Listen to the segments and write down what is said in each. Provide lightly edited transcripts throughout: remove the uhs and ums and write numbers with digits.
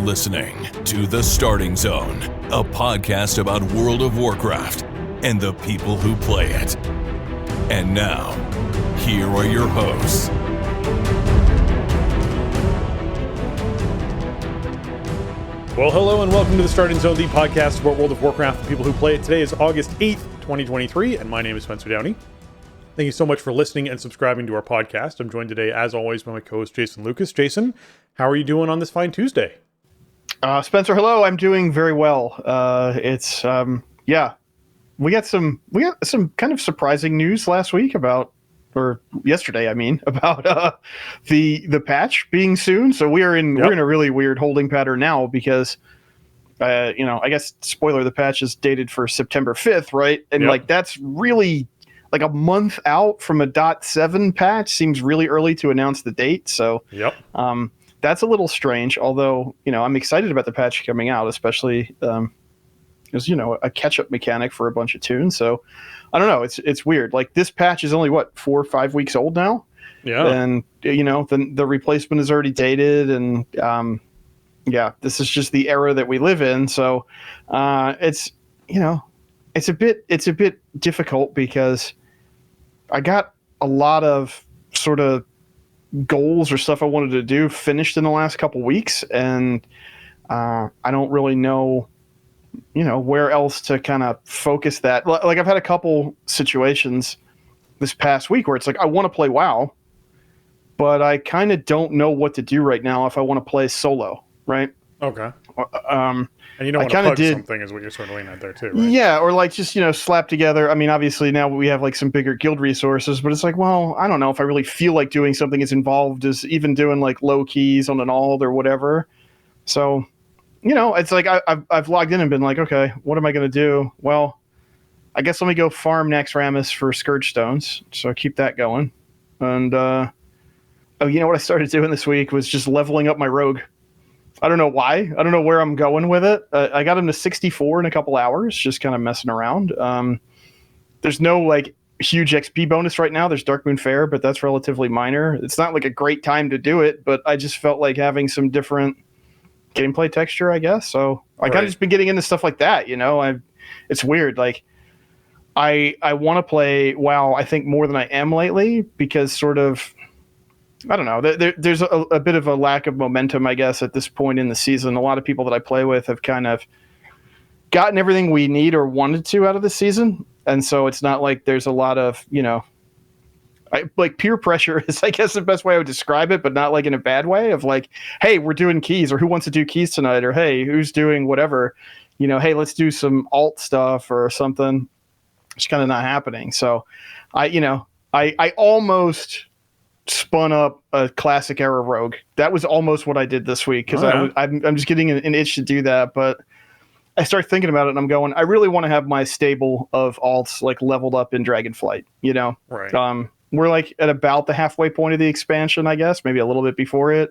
listening to The Starting Zone, a podcast about World of Warcraft and the people who play it. And now, here are your hosts. Well, hello and welcome to The Starting Zone, the podcast about World of Warcraft and people who play it. Today is August 8th, 2023, and my name is Spencer Downey. Thank you so much for listening and subscribing to our podcast. I'm joined today, as always, by my co-host Jason Lucas. Jason, how are you doing on this fine Tuesday? Spencer, hello. I'm doing very well. We got some kind of surprising news last week about yesterday, about the patch being soon. So we're in a really weird holding pattern now because I guess spoiler, the patch is dated for September 5th, right? And that's really like a month out from a .7 patch. Seems really early to announce the date. So that's a little strange, although, I'm excited about the patch coming out, especially there's, a catch-up mechanic for a bunch of tunes. So I don't know. It's weird. Like, this patch is only, 4 or 5 weeks old now? Yeah. And, the replacement is already dated. And, this is just the era that we live in. So it's a bit difficult because I got a lot of sort of goals or stuff I wanted to do finished in the last couple weeks. And I don't really know where else to kind of focus that. Like, I've had a couple situations this past week where it's like, I want to play WoW, but I kind of don't know what to do right now if I want to play solo, right? Okay. And you don't want to plug something is what you're sort of leaning at there too, right? Yeah, or like just, slap together. I mean, obviously now we have like some bigger guild resources, but it's like, well, I don't know if I really feel like doing something as involved as even doing like low keys on an alt or whatever. So it's like I've logged in and been like, okay, what am I going to do? Well, I guess let me go farm Naxxramas for Scourge Stones. So keep that going. And, what I started doing this week was just leveling up my rogue. I don't know why. I don't know where I'm going with it. I got him to 64 in a couple hours, just kind of messing around. There's no like huge XP bonus right now. There's Darkmoon Faire, but that's relatively minor. It's not like a great time to do it, but I just felt like having some different gameplay texture, I guess. So I kind of just been getting into stuff like that, it's weird. Like I want to play WoW, I think, more than I am lately because sort of, I don't know, there's a bit of a lack of momentum, I guess, at this point in the season. A lot of people that I play with have kind of gotten everything we need or wanted to out of the season. And so it's not like there's a lot of, like peer pressure is, I guess, the best way I would describe it, but not like in a bad way of like, hey, we're doing keys, or who wants to do keys tonight, or hey, who's doing whatever, hey, let's do some alt stuff or something. It's kind of not happening. So I almost spun up a classic era rogue. That was almost what I did this week because I'm just getting an itch to do that. But I start thinking about it and I'm going, I really want to have my stable of alts like leveled up in Dragonflight. Right. We're like at about the halfway point of the expansion, I guess, maybe a little bit before it.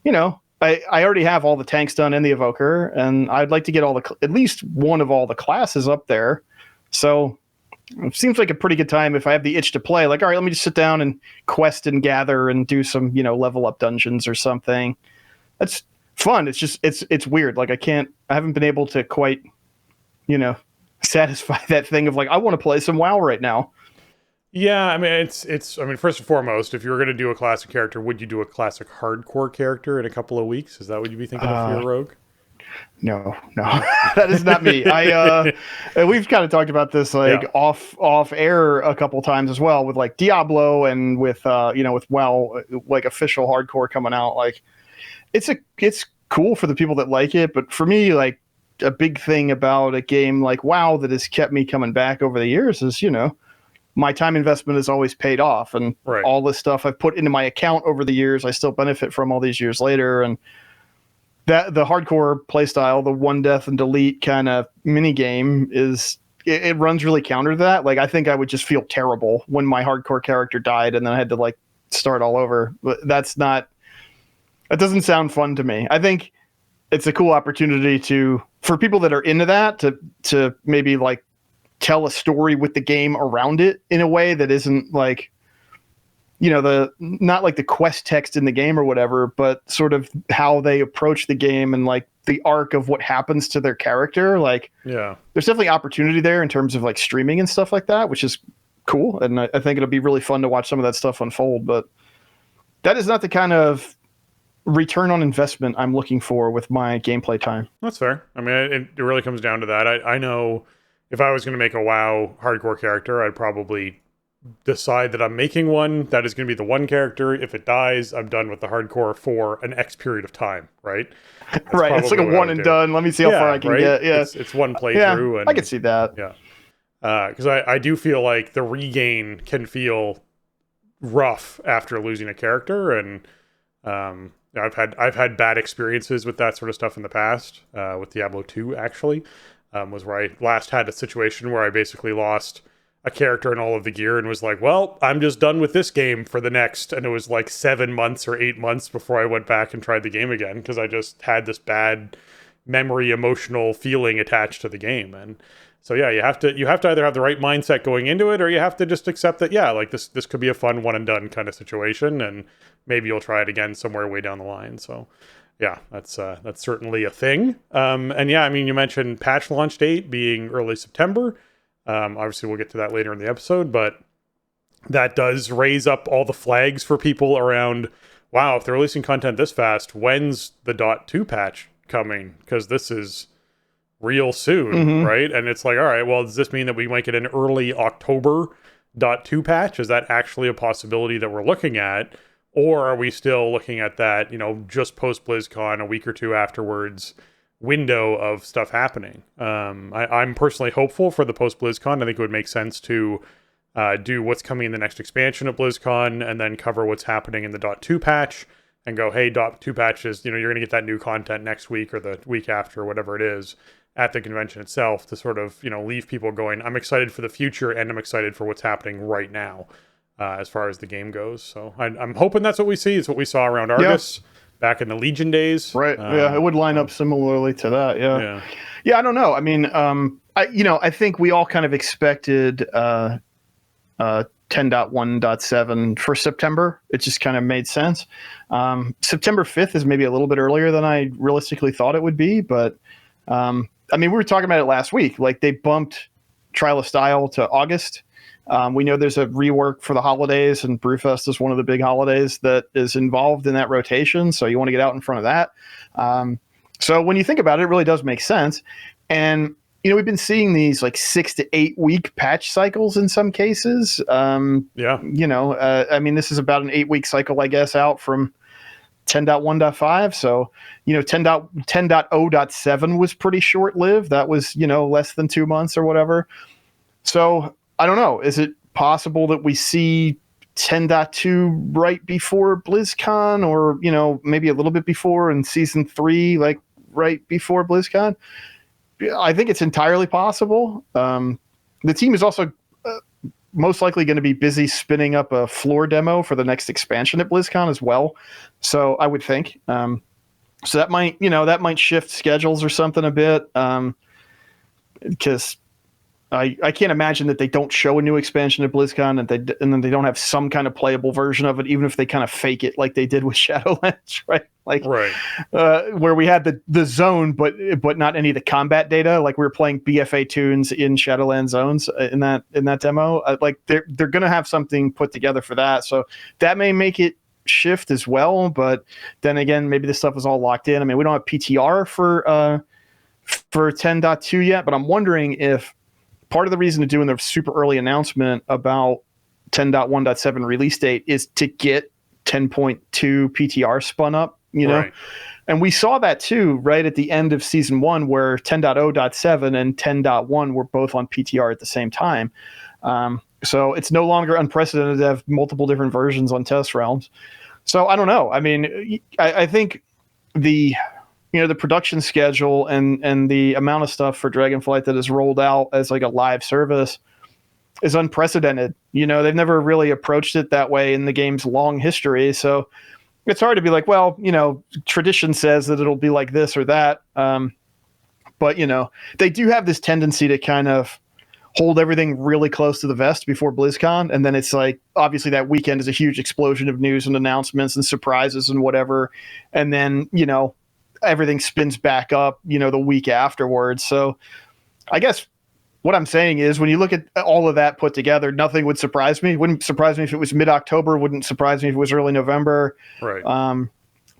I already have all the tanks done and the evoker, and I'd like to get at least one of all the classes up there. So it seems like a pretty good time if I have the itch to play. Like, all right, let me just sit down and quest and gather and do some, level up dungeons or something. That's fun. It's just, it's weird. Like I haven't been able to quite, satisfy that thing of like, I want to play some WoW right now. Yeah, I mean, first and foremost, if you were going to do a classic character, would you do a classic hardcore character in a couple of weeks? Is that what you'd be thinking of for your rogue? No, that is not me. We've kind of talked about this off air a couple times as well with like Diablo and with with WoW, like official hardcore coming out. Like it's cool for the people that like it, but for me, like a big thing about a game like WoW that has kept me coming back over the years is my time investment has always paid off, and all this stuff I've put into my account over the years, I still benefit from all these years later. And that the hardcore playstyle, the one death and delete kind of mini game it runs really counter to that. Like, I think I would just feel terrible when my hardcore character died and then I had to like start all over. But that doesn't sound fun to me. I think it's a cool opportunity for people that are into that to maybe like tell a story with the game around it in a way that isn't like the not like the quest text in the game or whatever, but sort of how they approach the game and like the arc of what happens to their character. Like, yeah, there's definitely opportunity there in terms of like streaming and stuff like that, which is cool. And I think it'll be really fun to watch some of that stuff unfold, but that is not the kind of return on investment I'm looking for with my gameplay time. That's fair. I mean, it really comes down to that. I know if I was going to make a WoW hardcore character, I'd probably decide that I'm making one that is going to be the one character. If it dies, I'm done with the hardcore for an X period of time, right? That's right. It's like a one and done. Let me see how far I can get. Yeah. It's one playthrough. Yeah, and I can see that. Yeah. Because I do feel like the regain can feel rough after losing a character, and I've had bad experiences with that sort of stuff in the past. With Diablo 2 actually was where I last had a situation where I basically lost a character and all of the gear and was like, well, I'm just done with this game for the next, and it was like 7 months or 8 months before I went back and tried the game again, because I just had this bad memory, emotional feeling attached to the game. And so yeah, you have to either have the right mindset going into it, or you have to just accept that, yeah, like this could be a fun one and done kind of situation, and maybe you'll try it again somewhere way down the line. So yeah, that's certainly a thing. And yeah, I mean, you mentioned patch launch date being early September. Obviously we'll get to that later in the episode, but that does raise up all the flags for people around, wow, if they're releasing content this fast, when's the .2 patch coming? Because this is real soon, right? And it's like, all right, well, does this mean that we might get an early October .2 patch? Is that actually a possibility that we're looking at? Or are we still looking at that, just post BlizzCon, a week or two afterwards, window of stuff happening? I'm personally hopeful for the post BlizzCon. I think it would make sense to do what's coming in the next expansion at BlizzCon, and then cover what's happening in the .2 patch, and go, hey, .2 patches, you're going to get that new content next week or the week after, or whatever it is, at the convention itself, to sort of leave people going, I'm excited for the future, and I'm excited for what's happening right now as far as the game goes. So I'm hoping that's what we see. It's what we saw around Argus. Yeah. Back in the Legion days. Right. Yeah, it would line up similarly to that. Yeah. Yeah, I don't know. I mean, I think we all kind of expected 10.1.7 for September. It just kind of made sense. September 5th is maybe a little bit earlier than I realistically thought it would be, but I mean, we were talking about it last week. Like, they bumped Trial of Style to August. We know there's a rework for the holidays, and Brewfest is one of the big holidays that is involved in that rotation. So you want to get out in front of that. So when you think about it, it really does make sense. And, we've been seeing these like 6 to 8 week patch cycles in some cases. I mean, this is about an 8-week cycle, I guess, out from 10.1.5. So, 10.0.7 was pretty short lived. That was, less than 2 months or whatever. So, I don't know. Is it possible that we see 10.2 right before BlizzCon, or, maybe a little bit before, in season 3, like right before BlizzCon? I think it's entirely possible. The team is also most likely going to be busy spinning up a floor demo for the next expansion at BlizzCon as well. So I would think, so that might shift schedules or something a bit. Because I can't imagine that they don't show a new expansion at BlizzCon and then they don't have some kind of playable version of it, even if they kind of fake it like they did with Shadowlands, right? Like, right. Where we had the zone, but not any of the combat data. Like, we were playing BFA tunes in Shadowlands zones in that demo. Like, they're going to have something put together for that, so that may make it shift as well. But then again, maybe this stuff is all locked in. I mean, we don't have PTR for 10.2 yet, but I'm wondering if part of the reason to doing the super early announcement about 10.1.7 release date is to get 10.2 PTR spun up, Right. And we saw that too, right at the end of season 1, where 10.0.7 and 10.1 were both on PTR at the same time. So it's no longer unprecedented to have multiple different versions on Test Realms. So I don't know. I mean, I think the production schedule and the amount of stuff for Dragonflight that is rolled out as like a live service is unprecedented. They've never really approached it that way in the game's long history. So it's hard to be like, well, tradition says that it'll be like this or that. But, they do have this tendency to kind of hold everything really close to the vest before BlizzCon. And then it's like, obviously that weekend is a huge explosion of news and announcements and surprises and whatever. And then, everything spins back up, the week afterwards. So I guess what I'm saying is when you look at all of that put together, nothing would surprise me. It wouldn't surprise me if it was mid-October, wouldn't surprise me if it was early November. Right.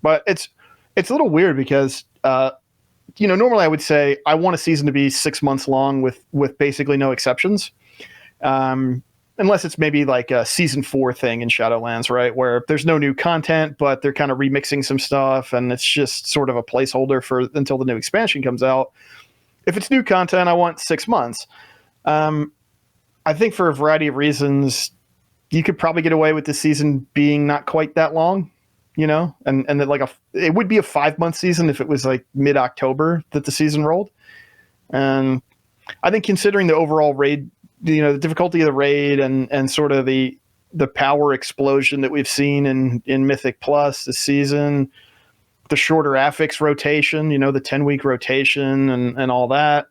But it's a little weird because, normally I would say I want a season to be 6 months long with basically no exceptions. Unless it's maybe like a season 4 thing in Shadowlands, right? Where there's no new content, but they're kind of remixing some stuff and it's just sort of a placeholder until the new expansion comes out. If it's new content, I want 6 months. I think for a variety of reasons, you could probably get away with the season being not quite that long, and that it would be a 5-month season if it was like mid-October that the season rolled. And I think considering the overall raid, the difficulty of the raid and sort of the power explosion that we've seen in Mythic Plus this season, the shorter affix rotation, the 10-week rotation and all that.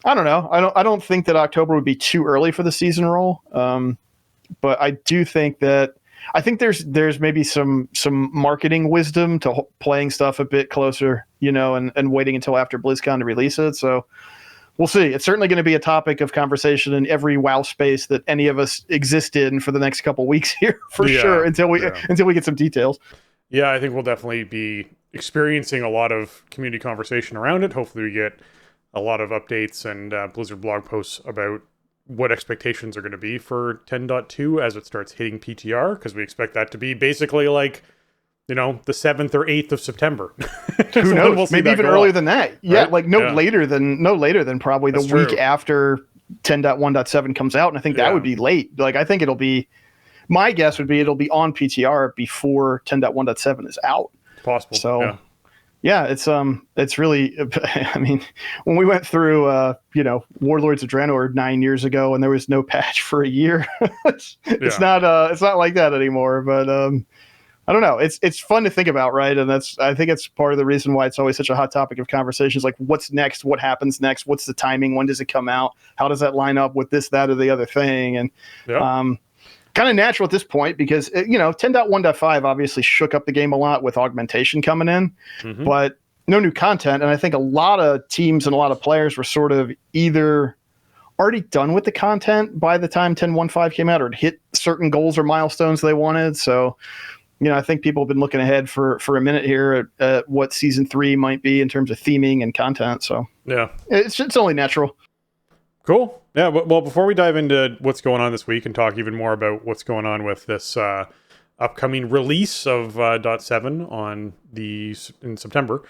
I don't know. I don't think that October would be too early for the season roll. But I do think that there's maybe some marketing wisdom to playing stuff a bit closer, and waiting until after BlizzCon to release it. So we'll see. It's certainly going to be a topic of conversation in every WoW space that any of us exist in for the next couple weeks here, for sure, until we get some details. Yeah, I think we'll definitely be experiencing a lot of community conversation around it. Hopefully we get a lot of updates and Blizzard blog posts about what expectations are going to be for 10.2 as it starts hitting PTR, because we expect that to be basically like, the 7th or 8th of September. Who knows? Maybe even earlier than that. Yeah, right? Later than probably the week after 10.1.7 comes out. And I think that would be late. Like, I think my guess would be it'll be on PTR before 10.1.7 is out. Possible. So it's really, I mean, when we went through, Warlords of Draenor 9 years ago and there was no patch for a year, it's not like that anymore. But I don't know. It's fun to think about, right? And I think it's part of the reason why it's always such a hot topic of conversations. Like, what's next? What happens next? What's the timing? When does it come out? How does that line up with this, that, or the other thing? And kind of natural at this point because 10.1.5 obviously shook up the game a lot with augmentation coming in, but no new content. And I think a lot of teams and a lot of players were sort of either already done with the content by the time 10.1.5 came out or hit certain goals or milestones they wanted. So, I think people have been looking ahead for a minute here at what season 3 might be in terms of theming and content. So yeah, it's only natural. Cool. Yeah. Well, before we dive into what's going on this week and talk even more about what's going on with this upcoming release of .7 in September,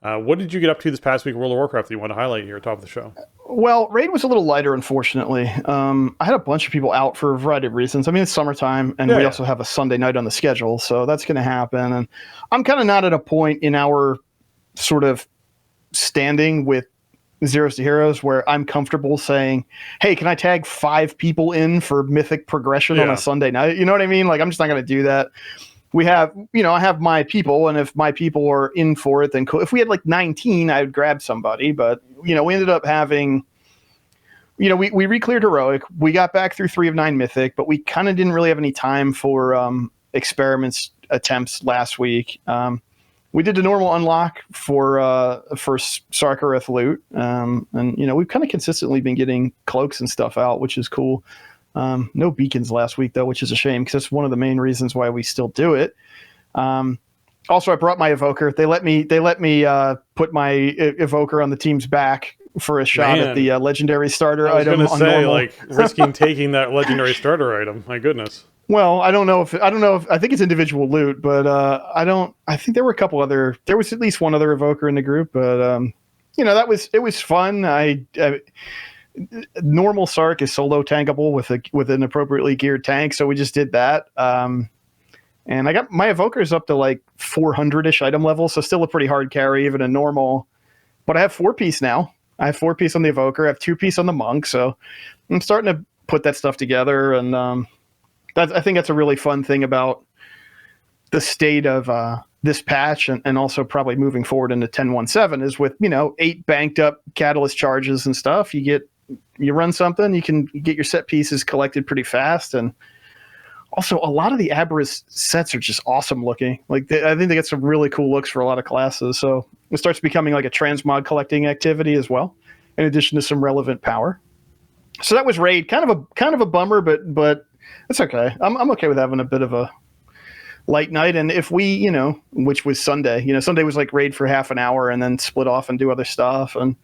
what did you get up to this past week in World of Warcraft that you want to highlight here at the top of the show? Well, Raid was a little lighter, unfortunately. I had a bunch of people out for a variety of reasons. I mean, it's summertime, and we also have a Sunday night on the schedule, so that's going to happen. And I'm kind of not at a point in our sort of standing with Zeros to Heroes where I'm comfortable saying, hey, can I tag 5 people in for mythic progression on a Sunday night? You know what I mean? Like, I'm just not going to do that. We have, I have my people, and if my people are in for it, then cool. If we had like 19, I would grab somebody, but, we ended up having, we re-cleared Heroic. We got back through 3 of 9 Mythic, but we kind of didn't really have any time for experiments attempts last week. We did the normal unlock for Sarkareth loot, and we've kind of consistently been getting cloaks and stuff out, which is cool. No beacons last week though, which is a shame because that's one of the main reasons why we still do it. Also, I brought my evoker. They let me put my evoker on the team's back for a shot at the legendary starter item. I was going to say, like, risking taking that legendary starter item. My goodness. Well, I don't know if I think it's individual loot, but I think there were a couple other. There was at least one other evoker in the group, but it was fun. Normal Sark is solo tankable with an appropriately geared tank, so we just did that. And I got my evokers up to like 400-ish item level, so still a pretty hard carry, even a normal. But I have 4-piece now. I have 4-piece on the evoker. I have 2-piece on the monk, so I'm starting to put that stuff together. And I think that's a really fun thing about the state of this patch, and also probably moving forward into 10.1.7 is with 8 banked up catalyst charges and stuff. You get you run something, you can get your set pieces collected pretty fast. And also, a lot of the Aberrus sets are just awesome looking. Like, I think they get some really cool looks for a lot of classes. So it starts becoming like a transmog collecting activity as well, in addition to some relevant power. So that was Raid. Kind of a bummer, but it's okay. I'm okay with having a bit of a light night. And if we, which was Sunday, Sunday was like Raid for half an hour and then split off and do other stuff. And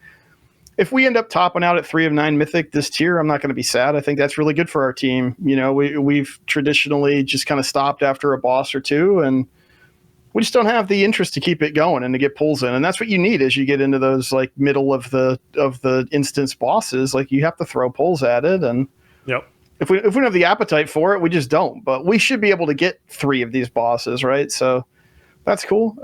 if we end up topping out at 3 of 9 Mythic this tier, I'm not going to be sad. I think that's really good for our team. We've traditionally just kind of stopped after a boss or two, and we just don't have the interest to keep it going and to get pulls in. And that's what you need as you get into those like middle of the instance bosses. Like, you have to throw pulls at it. And yep. If we don't have the appetite for it, we just don't. But we should be able to get 3 of these bosses, right? So that's cool.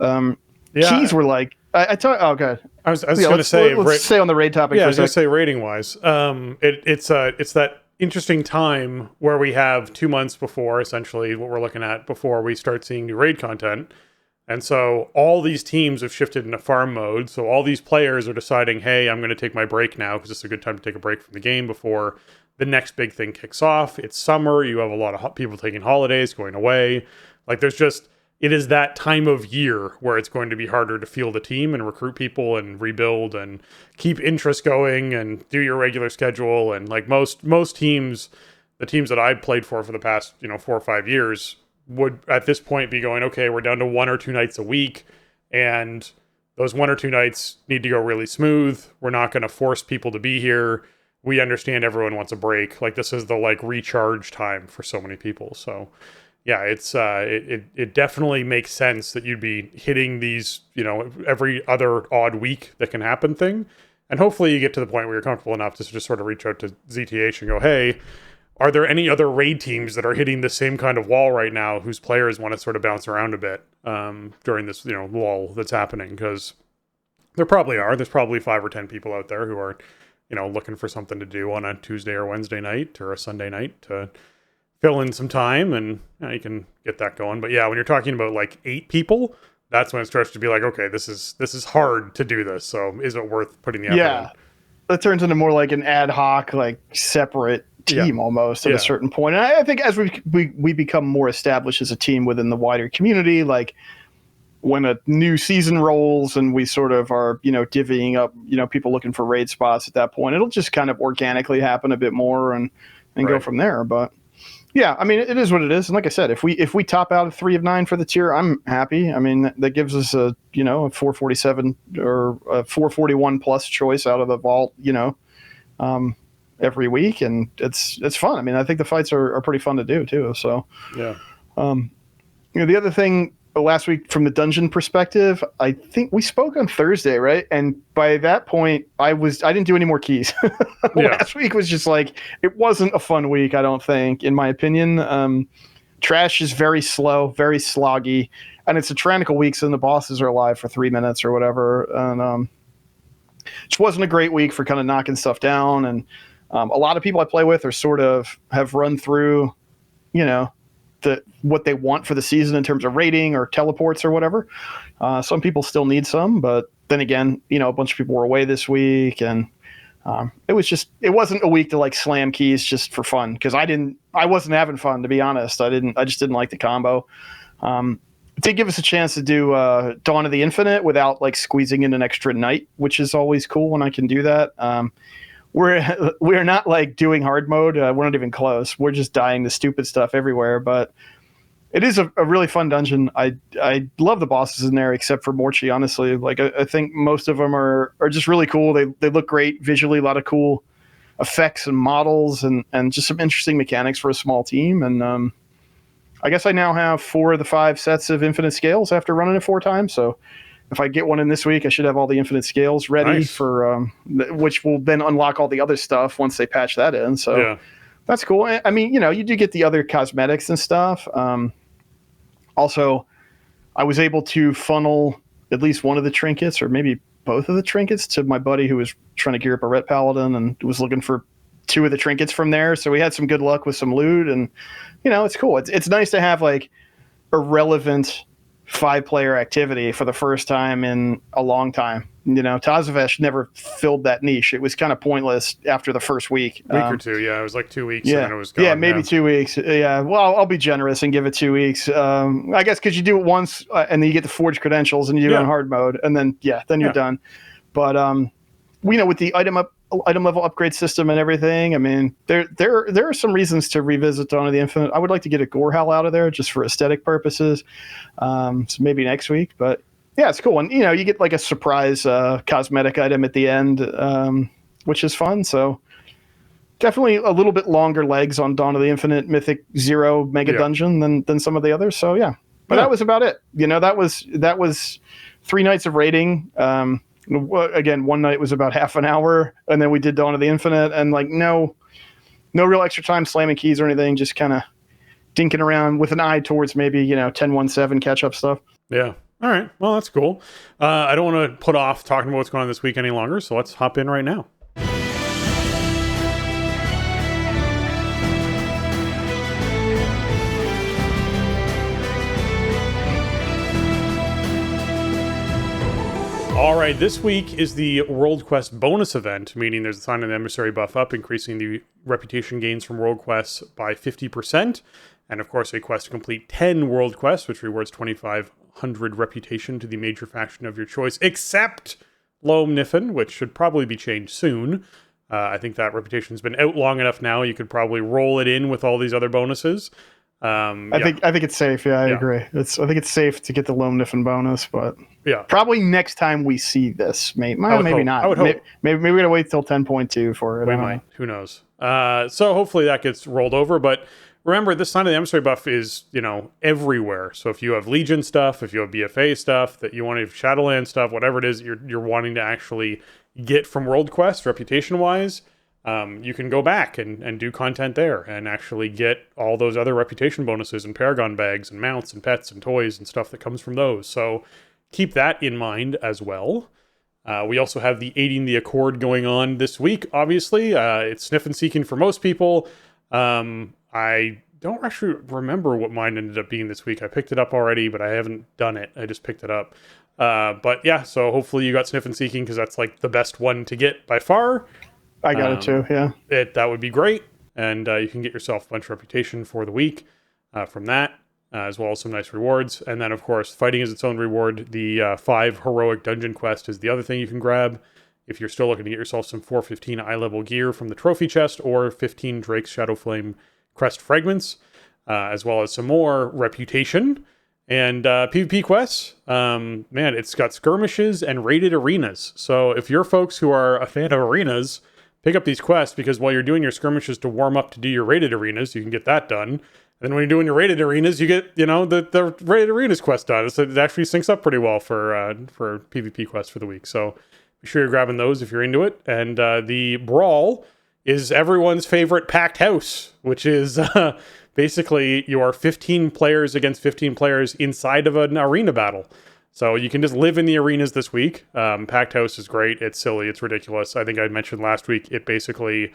Keys were like, oh, good. I was going to say, let's stay on the raid topic. Yeah, I was going to say, rating wise, it's that interesting time where we have 2 months before, essentially what we're looking at before we start seeing new raid content. And so all these teams have shifted into farm mode. So all these players are deciding, hey, I'm going to take my break now because it's a good time to take a break from the game before the next big thing kicks off. It's summer. You have a lot of people taking holidays, going away. Like, it is that time of year where it's going to be harder to field a team and recruit people and rebuild and keep interest going and do your regular schedule. And like most teams, the teams that I've played for the past, 4 or 5 years would at this point be going, okay, we're down to 1 or 2 nights a week. And those 1 or 2 nights need to go really smooth. We're not going to force people to be here. We understand everyone wants a break. Like, this is the recharge time for so many people. So yeah, it's it definitely makes sense that you'd be hitting these, every other odd week that can happen thing. And hopefully you get to the point where you're comfortable enough to just sort of reach out to ZTH and go, hey, are there any other raid teams that are hitting the same kind of wall right now whose players want to sort of bounce around a bit during this, lull that's happening? Because there probably are. There's probably 5 or 10 people out there who are, looking for something to do on a Tuesday or Wednesday night or a Sunday night to fill in some time, and you can get that going. But yeah, when you're talking about 8 people, that's when it starts to be like, okay, this is hard to do this. So is it worth putting the effort in? That turns into more like an ad hoc, separate team almost at a certain point. And I think as we become more established as a team within the wider community, when a new season rolls and we sort of are, divvying up, people looking for raid spots at that point, it'll just kind of organically happen a bit more and go from there. But yeah, I mean, it is what it is. And like I said, if we top out at 3 of 9 for the tier, I'm happy. I mean, that gives us a 447 or a 441 plus choice out of the vault, every week. And it's fun. I mean, I think the fights are pretty fun to do too. So yeah. The other thing last week from the dungeon perspective, I think we spoke on Thursday, right? And by that point I didn't do any more keys. Last week was just it wasn't a fun week, I don't think, in my opinion. Trash is very slow, very sloggy, and it's a tyrannical week, so the bosses are alive for 3 minutes or whatever. And just wasn't a great week for kind of knocking stuff down. And a lot of people I play with are sort of have run through, what they want for the season in terms of rating or teleports or whatever. Some people still need some, but then again, a bunch of people were away this week, and it wasn't a week to slam keys just for fun, because I wasn't having fun, to be honest. I just didn't like the combo. It did give us a chance to do Dawn of the Infinite without squeezing in an extra night, which is always cool when I can do that. We're not doing hard mode. We're not even close. We're just dying to stupid stuff everywhere. But it is a really fun dungeon. I love the bosses in there, except for Morchi, honestly. I think most of them are just really cool. They look great visually, a lot of cool effects and models, and just some interesting mechanics for a small team. And I guess I now have 4 of the 5 sets of infinite scales after running it 4 times. So if I get one in this week, I should have all the infinite scales ready for which will then unlock all the other stuff once they patch that in. So that's cool. I mean, you do get the other cosmetics and stuff. Also, I was able to funnel at least one of the trinkets, or maybe both of the trinkets, to my buddy who was trying to gear up a Ret Paladin and was looking for 2 of the trinkets from there. So we had some good luck with some loot, and it's cool. It's nice to have a relevant 5-player activity for the first time in a long time. Tazavesh never filled that niche. It was kind of pointless after the first week. Week or two, yeah. It was like 2 weeks, yeah, and then it was gone. Yeah, maybe 2 weeks. Yeah, well, I'll be generous and give it 2 weeks. I guess because you do it once, and then you get the forged credentials, and you do it in hard mode, and then you're done. But with the item level upgrade system and everything, I mean, there are some reasons to revisit Dawn of the Infinite. I would like to get a Gorehowl out of there just for aesthetic purposes. So maybe next week, but. Yeah, it's cool. And, you get like a surprise cosmetic item at the end, which is fun. So definitely a little bit longer legs on Dawn of the Infinite Mythic Zero Mega Dungeon than some of the others. So, yeah. But that was about it. That was 3 nights of raiding. Again, one night was about half an hour, and then we did Dawn of the Infinite. And, like, no real extra time slamming keys or anything, just kind of dinking around with an eye towards maybe, 10-1-7 catch-up stuff. Yeah. All right. Well, that's cool. I don't want to put off talking about what's going on this week any longer, so let's hop in right now. All right, this week is the World Quest bonus event, meaning there's a Sign of the Emissary buff up, increasing the reputation gains from World Quests by 50%. And of course, a quest to complete 10 World Quests, which rewards 2,500 reputation to the major faction of your choice, except Loam Niffen, which should probably be changed soon. I think that reputation's been out long enough now. You could probably roll it in with all these other bonuses. I think it's safe. Yeah, I agree. I think it's safe to get the Loam Niffen bonus, but probably next time we see this, maybe not. I would hope. Maybe we're gonna wait till 10.2 for it. We might. Who knows? So hopefully that gets rolled over, but. Remember, this Sign of the Emissary buff is, everywhere. So if you have Legion stuff, if you have BFA stuff, that you want to have Shadowland stuff, whatever it is you're wanting to actually get from World Quest, reputation-wise, you can go back and do content there and actually get all those other reputation bonuses and Paragon bags and mounts and pets and toys and stuff that comes from those. So keep that in mind as well. We also have the Aiding the Accord going on this week, obviously. It's Sniff and Seeking for most people. I don't actually remember what mine ended up being this week. I picked it up already, but I haven't done it. I just picked it up. But yeah, so hopefully you got Sniff and Seeking because that's like the best one to get by far. I got it too, yeah. That would be great. And you can get yourself a bunch of reputation for the week from that, as well as some nice rewards. And then, of course, fighting is its own reward. The 5 heroic dungeon quest is the other thing you can grab. If you're still looking to get yourself some 415 eye-level gear from the trophy chest or 15 Drake's Shadowflame Crest fragments, as well as some more reputation and PvP quests. Man, it's got skirmishes and raided arenas. So if you're folks who are a fan of arenas, pick up these quests because while you're doing your skirmishes to warm up to do your raided arenas, you can get that done. And then when you're doing your raided arenas, you get, the raided arenas quest done. So it actually syncs up pretty well for PvP quests for the week. So be sure you're grabbing those if you're into it. And the Brawl is everyone's favorite packed house, which is basically your 15 players against 15 players inside of an arena battle. So you can just live in the arenas this week. Packed house is great. It's silly. It's ridiculous. I think I mentioned last week, it basically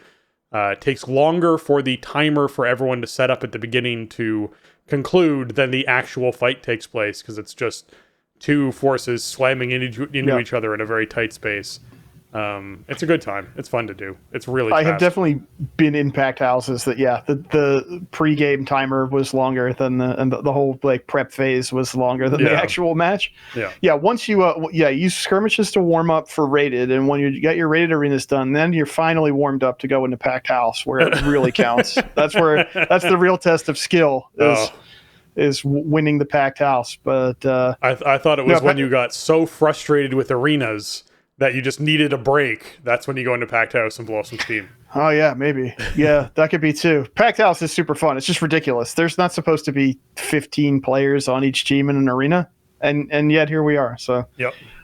takes longer for the timer for everyone to set up at the beginning to conclude than the actual fight takes place because it's just two forces slamming into each other in a very tight space. It's a good time. It's fun to do. It's really fast. I have definitely been in packed houses that the pre-game timer was longer than the whole like prep phase was longer than the actual match. Once you use skirmishes to warm up for rated, and when you got your rated arenas done, then you're finally warmed up to go into packed house where it really counts. That's the real test of skill is winning the packed house. But I thought it was when you got so frustrated with arenas that you just needed a break. That's when you go into packed house and blow some steam. Oh yeah, maybe. Yeah, that could be too. Packed house is super fun. It's just ridiculous. There's not supposed to be 15 players on each team in an arena, and yet here we are. So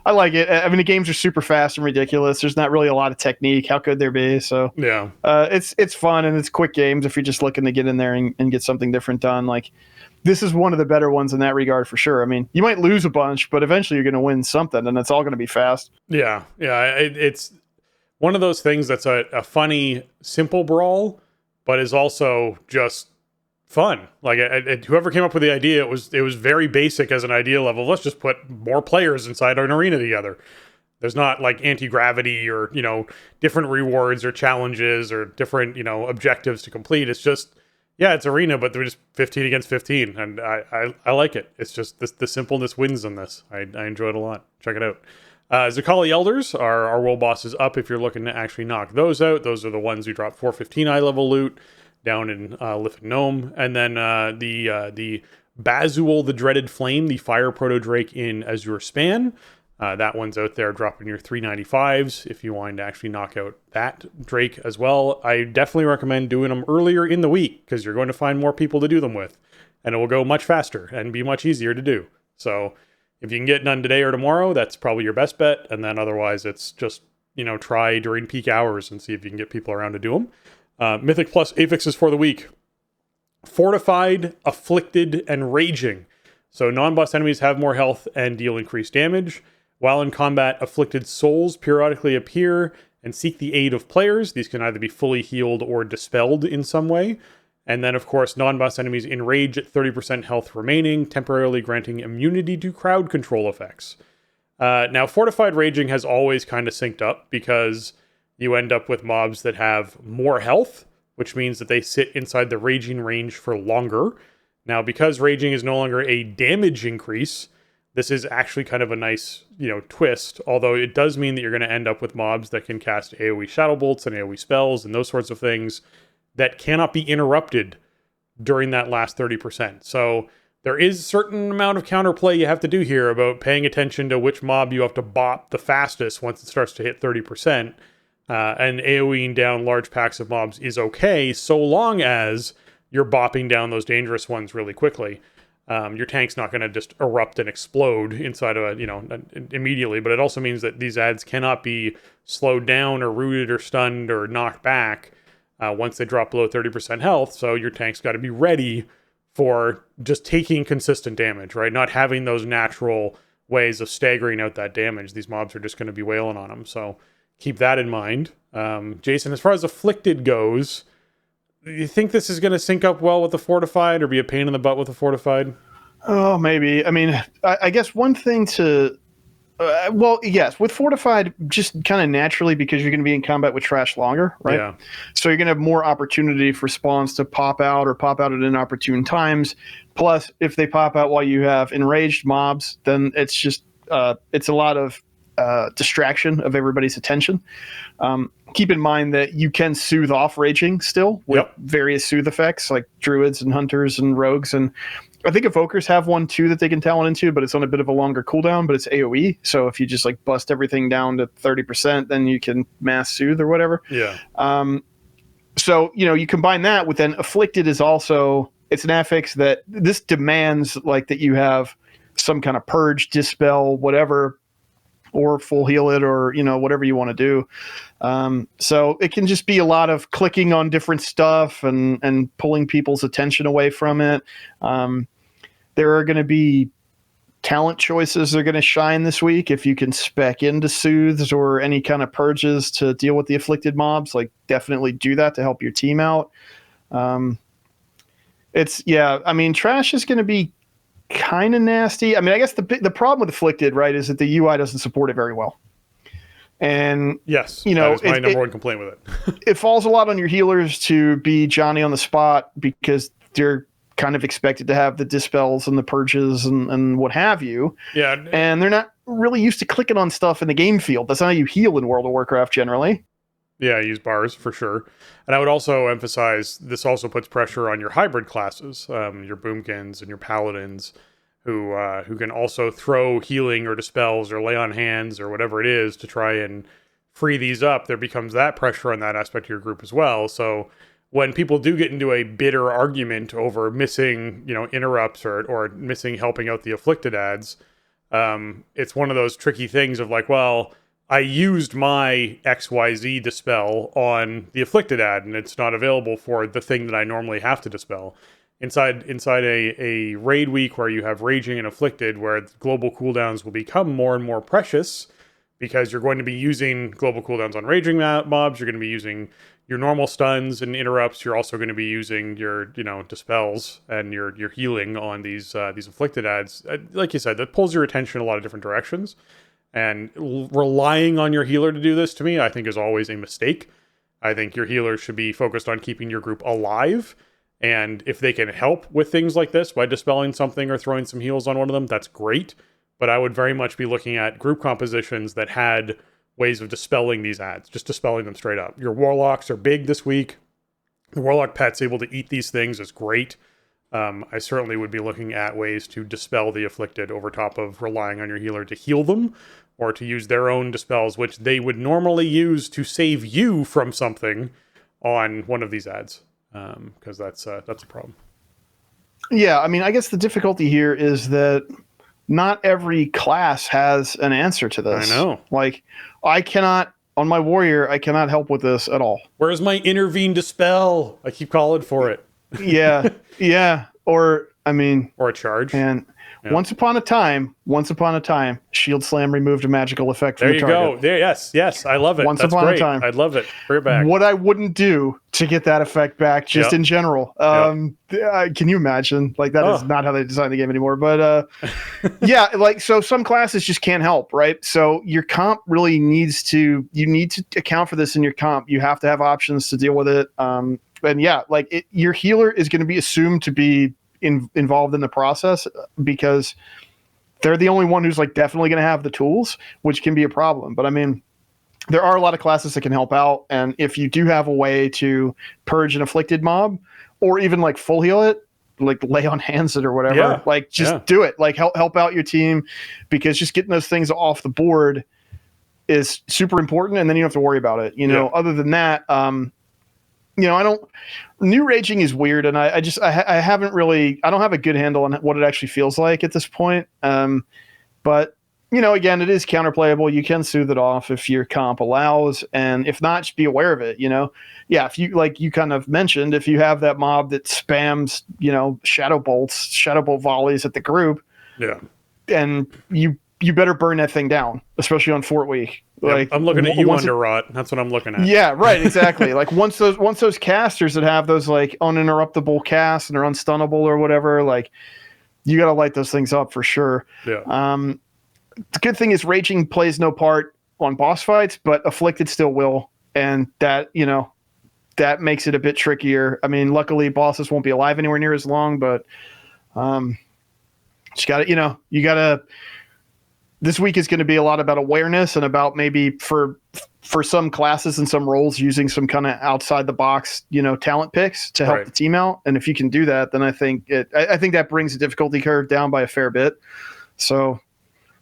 I like it. I mean, the games are super fast and ridiculous. There's not really a lot of technique. How could there be? So it's fun and it's quick games if you're just looking to get in there and get something different done. Like, this is one of the better ones in that regard for sure. I mean, you might lose a bunch, but eventually you're going to win something, and it's all going to be fast. Yeah. It's one of those things that's a funny, simple brawl, but is also just fun. Like, whoever came up with the idea, it was very basic as an idea level. Let's just put more players inside an arena together. There's not like anti-gravity or, different rewards or challenges or different, objectives to complete. It's just, it's arena, but they're just 15 against 15. And I like it. It's just the simpleness wins on this. I enjoy it a lot. Check it out. Zakali Elders are our world bosses up if you're looking to actually knock those out. Those are the ones who drop 415 eye level loot down in Lithid Gnome. And then the Bazul, the Dreaded Flame, the Fire Proto Drake in Azure Span. That one's out there dropping your 395s if you want to actually knock out that Drake as well. I definitely recommend doing them earlier in the week because you're going to find more people to do them with. And it will go much faster and be much easier to do. So if you can get done today or tomorrow, that's probably your best bet. And then otherwise, it's just, try during peak hours and see if you can get people around to do them. Mythic Plus affixes for the week. Fortified, Afflicted, and Raging. So non-boss enemies have more health and deal increased damage. While in combat, afflicted souls periodically appear and seek the aid of players. These can either be fully healed or dispelled in some way. And then, of course, non-boss enemies enrage at 30% health remaining, temporarily granting immunity to crowd control effects. Now, Fortified Raging has always kind of synced up because you end up with mobs that have more health, which means that they sit inside the raging range for longer. Now, because raging is no longer a damage increase, this is actually kind of a nice, twist, although it does mean that you're going to end up with mobs that can cast AoE Shadow Bolts and AoE spells and those sorts of things that cannot be interrupted during that last 30%. So there is a certain amount of counterplay you have to do here about paying attention to which mob you have to bop the fastest once it starts to hit 30%. And AoEing down large packs of mobs is okay, so long as you're bopping down those dangerous ones really quickly. Your tank's not going to just erupt and explode inside of immediately, but it also means that these ads cannot be slowed down or rooted or stunned or knocked back once they drop below 30% health. So your tank's got to be ready for just taking consistent damage, right? Not having those natural ways of staggering out that damage. These mobs are just going to be wailing on them. So keep that in mind. Jason, as far as Afflicted goes, do you think this is going to sync up well with the Fortified or be a pain in the butt with the Fortified? Oh, maybe. I mean, I guess one thing to... yes, with Fortified, just kind of naturally because you're going to be in combat with trash longer, right? Yeah. So you're going to have more opportunity for spawns to pop out at inopportune times. Plus, if they pop out while you have enraged mobs, then it's just it's a lot of distraction of everybody's attention. Keep in mind that you can soothe off raging still with various soothe effects like druids and hunters and rogues, and I think evokers have one too that they can talent into, but it's on a bit of a longer cooldown, but it's AoE. So if you just like bust everything down to 30%, then you can mass soothe or whatever. Yeah. So, you combine that with then Afflicted is also, it's an affix that this demands like that you have some kind of purge, dispel, whatever, or full heal it, or whatever you want to do. So it can just be a lot of clicking on different stuff and pulling people's attention away from it. There are going to be talent choices that are going to shine this week if you can spec into soothes or any kind of purges to deal with the afflicted mobs. Like, definitely do that to help your team out. Trash is going to be kind of nasty. I mean, I guess the problem with Afflicted, right, is that the UI doesn't support it very well. And yes, that is my number one complaint with it. It falls a lot on your healers to be Johnny on the spot because they're kind of expected to have the dispels and the purges and what have you. Yeah. And they're not really used to clicking on stuff in the game field. That's not how you heal in World of Warcraft generally. Yeah, use bars for sure. And I would also emphasize this also puts pressure on your hybrid classes, your boomkins and your paladins, who can also throw healing or dispels or lay on hands or whatever it is to try and free these up. There becomes that pressure on that aspect of your group as well. So when people do get into a bitter argument over missing, interrupts or missing helping out the afflicted ads, it's one of those tricky things of like, well, I used my XYZ dispel on the afflicted ad and it's not available for the thing that I normally have to dispel. Inside a raid week where you have raging and afflicted, where global cooldowns will become more and more precious because you're going to be using global cooldowns on raging mobs, you're going to be using your normal stuns and interrupts, you're also going to be using your dispels and your healing on these afflicted ads. Like you said, that pulls your attention in a lot of different directions. And relying on your healer to do this, to me, I think is always a mistake. I think your healer should be focused on keeping your group alive. And if they can help with things like this by dispelling something or throwing some heals on one of them, that's great. But I would very much be looking at group compositions that had ways of dispelling these ads, just dispelling them straight up. Your warlocks are big this week. The warlock pet's able to eat these things is great. I certainly would be looking at ways to dispel the afflicted over top of relying on your healer to heal them, or to use their own dispels, which they would normally use to save you from something on one of these ads, because that's a problem. Yeah, I mean, I guess the difficulty here is that not every class has an answer to this. I know. Like, I cannot, on my warrior, I cannot help with this at all. Where's my intervene dispel? I keep calling for it. Yeah, yeah. Or a charge. And once upon a time, Shield Slam removed a magical effect from the target. There you go. There, yes, I love it. That's great. I'd love it. Bring it back. What I wouldn't do to get that effect back, just in general. Can you imagine? Like, that is not how they design the game anymore. But yeah, like, so some classes just can't help, right? So your comp really needs to account for this in your comp. You have to have options to deal with it. And yeah, like your healer is going to be assumed to be involved in the process because they're the only one who's like definitely going to have the tools, which can be a problem. But I mean, there are a lot of classes that can help out, and if you do have a way to purge an afflicted mob, or even like full heal it, like lay on hands it or whatever, like just do it. Like help out your team, because just getting those things off the board is super important, and then you don't have to worry about it. You know, other than that, new raging is weird, and I haven't really, I don't have a good handle on what it actually feels like at this point. But again, it is counterplayable. You can soothe it off if your comp allows, and if not, just be aware of it. If you, like you kind of mentioned, if you have that mob that spams, shadow bolt volleys at the group, and you better burn that thing down, especially on Fort Week. Like, I'm looking at you, Underrot. That's what I'm looking at. Yeah, right, exactly. Like once those casters that have those like uninterruptible casts and are unstunnable or whatever, like you got to light those things up for sure. Yeah. The good thing is raging plays no part on boss fights, but afflicted still will, and that that makes it a bit trickier. I mean, luckily bosses won't be alive anywhere near as long, but just got to you got to. This week is going to be a lot about awareness and about maybe for some classes and some roles using some kind of outside the box, talent picks to help the team out. And if you can do that, then I think that brings the difficulty curve down by a fair bit. So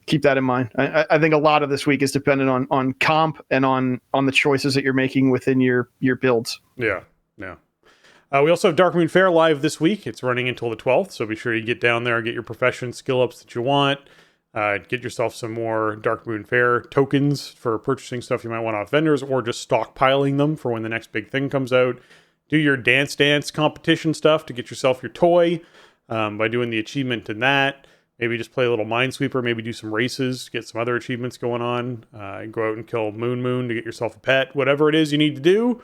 keep that in mind. I think a lot of this week is dependent on comp and on the choices that you're making within your builds. Yeah. Yeah. We also have Darkmoon Faire live this week. It's running until the 12th. So be sure you get down there and get your profession skill ups that you want. Get yourself some more Darkmoon Faire tokens for purchasing stuff you might want off vendors, or just stockpiling them for when the next big thing comes out. Do your Dance Dance competition stuff to get yourself your toy by doing the achievement in that. Maybe just play a little Minesweeper, maybe do some races, get some other achievements going on. Go out and kill Moon to get yourself a pet. Whatever it is you need to do,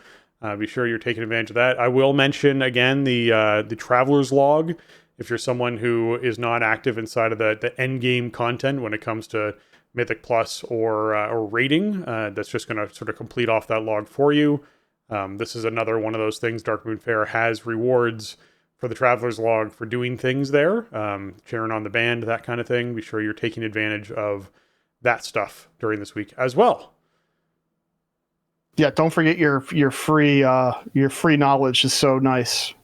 be sure you're taking advantage of that. I will mention again the Traveler's Log. If you're someone who is not active inside of the end game content when it comes to Mythic Plus or rating, that's just going to sort of complete off that log for you. This is another one of those things. Darkmoon Faire has rewards for the Traveler's Log for doing things there, cheering on the band, that kind of thing. Be sure you're taking advantage of that stuff during this week as well. Yeah, don't forget your free knowledge is so nice.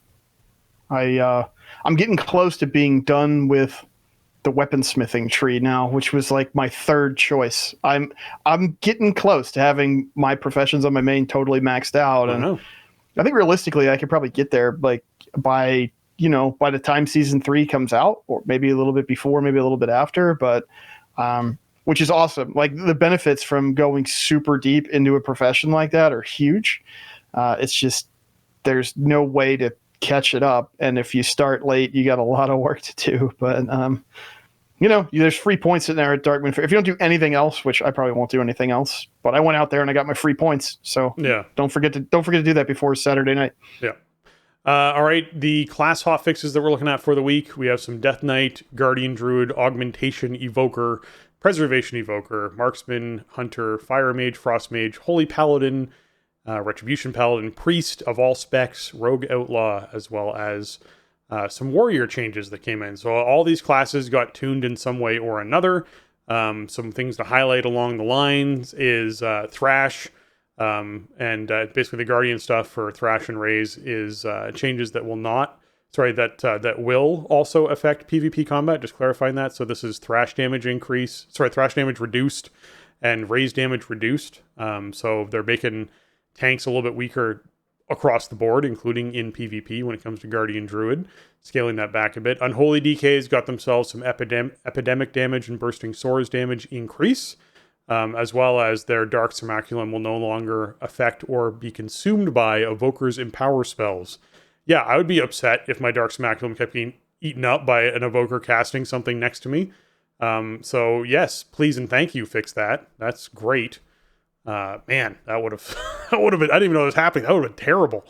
I'm getting close to being done with the weaponsmithing tree now, which was like my third choice. I'm getting close to having my professions on my main totally maxed out, and I think realistically I could probably get there like by the time season 3 comes out, or maybe a little bit before, maybe a little bit after, but which is awesome. Like the benefits from going super deep into a profession like that are huge. It's just there's no way to catch it up, and if you start late you got a lot of work to do, but there's free points in there at Darkmoon Faire if you don't do anything else, which I probably won't do anything else, but I went out there and I got my free points, so don't forget to do that before Saturday night. All right, the class hotfixes that we're looking at for the week, we have some Death Knight, Guardian Druid, Augmentation, Evoker, Preservation Evoker, Marksman, Hunter, Fire Mage, Frost Mage, Holy Paladin, Retribution Paladin, Priest of all specs, Rogue Outlaw, as well as some warrior changes that came in. So all these classes got tuned in some way or another. Some things to highlight along the lines is Thrash, and basically the Guardian stuff for Thrash and Raze is changes that will not... that will also affect PvP combat, just clarifying that. So this is Thrash damage reduced and Raze damage reduced. So they're making tanks a little bit weaker across the board, including in PvP when it comes to Guardian Druid, scaling that back a bit. Unholy DKs got themselves some epidemic damage and bursting swords damage increase, as well as their Dark Semaculum will no longer affect or be consumed by Evoker's Empower spells. Yeah, I would be upset if my Dark Semaculum kept getting eaten up by an Evoker casting something next to me. So yes, please and thank you, fix that. That's great. Man, that would have been, I didn't even know it was happening. That would have been terrible.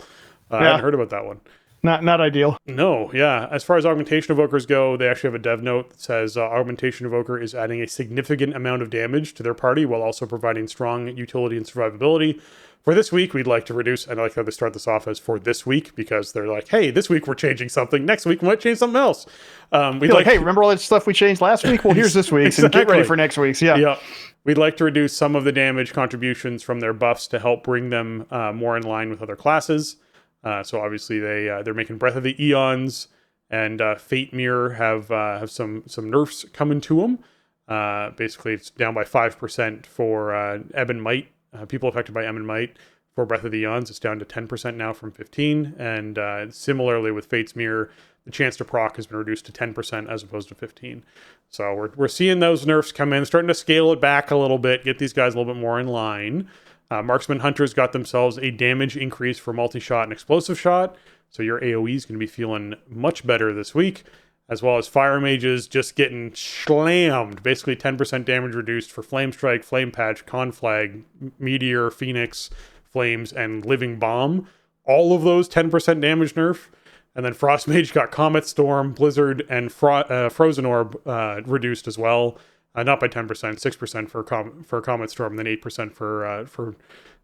I hadn't heard about that one. Not ideal. No, yeah. As far as Augmentation Evokers go, they actually have a dev note that says Augmentation Evoker is adding a significant amount of damage to their party while also providing strong utility and survivability. For this week, we'd like to reduce, and I like how they start this off as for this week, because they're like, hey, this week we're changing something. Next week we might change something else. We'd like, hey, remember all that stuff we changed last week? Well, here's this week's, exactly. And get ready for next week's. Yeah. We'd like to reduce some of the damage contributions from their buffs to help bring them more in line with other classes. So obviously they're making Breath of the Eons and Fate Mirror have some nerfs coming to them. Basically, it's down by 5% for Ebon Might. People affected by Ebon Might for Breath of the Eons, it's down to 10% now from 15. And similarly with Fate's Mirror, the chance to proc has been reduced to 10% as opposed to 15. So we're seeing those nerfs come in, starting to scale it back a little bit, get these guys a little bit more in line. Marksman Hunters got themselves a damage increase for multi-shot and explosive shot. So your AoE is going to be feeling much better this week. As well as Fire Mages just getting slammed. Basically 10% damage reduced for Flame Strike, Flame Patch, Conflag, Meteor, Phoenix, Flames, and Living Bomb. All of those 10% damage nerf. And then Frost Mage got Comet Storm, Blizzard, and Frozen Orb reduced as well. Not by 10%, 6% for Comet Storm, then 8% for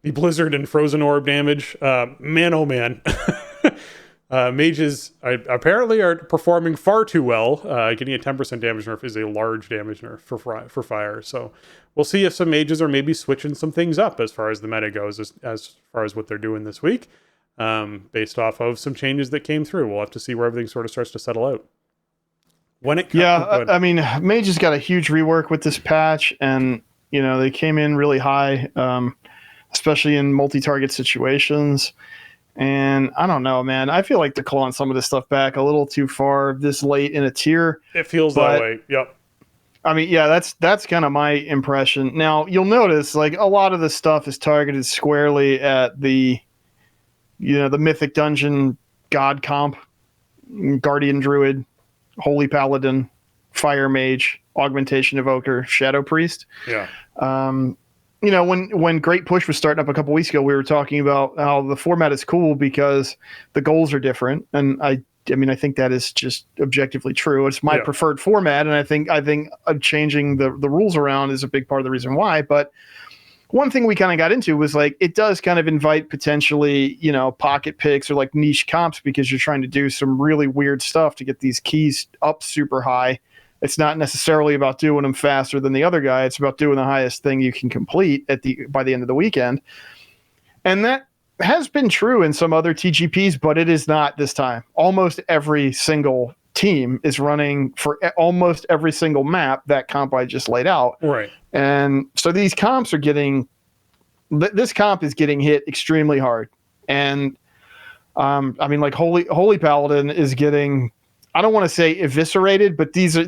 the Blizzard and Frozen Orb damage. Man, oh man. Mages apparently are performing far too well. Getting a 10% damage nerf is a large damage nerf for fire. So we'll see if some mages are maybe switching some things up as far as the meta goes, as far as what they're doing this week, based off of some changes that came through. We'll have to see where everything sort of starts to settle out. I mean, Mages got a huge rework with this patch, and they came in really high, especially in multi-target situations. And I don't know, man. I feel like they're calling some of this stuff back a little too far this late in a tier. It feels that way. Yep. I mean, yeah, that's kind of my impression. Now, you'll notice like a lot of this stuff is targeted squarely at the Mythic Dungeon God comp, Guardian Druid, Holy Paladin, Fire Mage, Augmentation Evoker, Shadow Priest. Yeah. When Great Push was starting up a couple weeks ago, we were talking about how the format is cool because the goals are different, and I think that is just objectively true. It's my preferred format, and I think changing the rules around is a big part of the reason why. But one thing we kind of got into was like it does kind of invite potentially pocket picks or like niche comps because you're trying to do some really weird stuff to get these keys up super high. It's not necessarily about doing them faster than the other guy. It's about doing the highest thing you can complete by the end of the weekend. And that has been true in some other TGPs, but it is not this time. Almost every single team is running for almost every single map that comp I just laid out. Right. And so these comps this comp is getting hit extremely hard. And like Holy Paladin is getting, I don't want to say eviscerated, but these are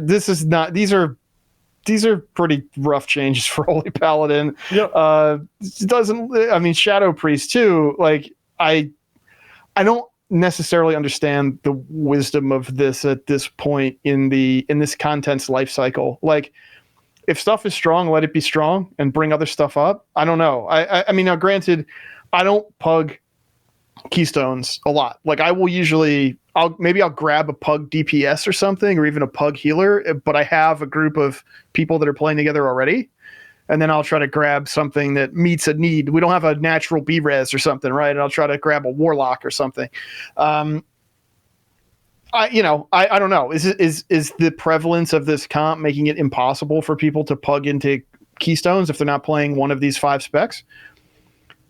pretty rough changes for Holy Paladin. Yep. Shadow Priest too. Like I don't necessarily understand the wisdom of this at this point in this content's life cycle. Like if stuff is strong, let it be strong and bring other stuff up. I don't know. I mean, now granted, I don't pug Keystones a lot. Like I will usually, I'll grab a Pug DPS or something, or even a Pug healer, but I have a group of people that are playing together already. And then I'll try to grab something that meets a need. We don't have a natural B-res or something, right? And I'll try to grab a Warlock or something. I don't know. Is the prevalence of this comp making it impossible for people to Pug into Keystones if they're not playing one of these 5 specs?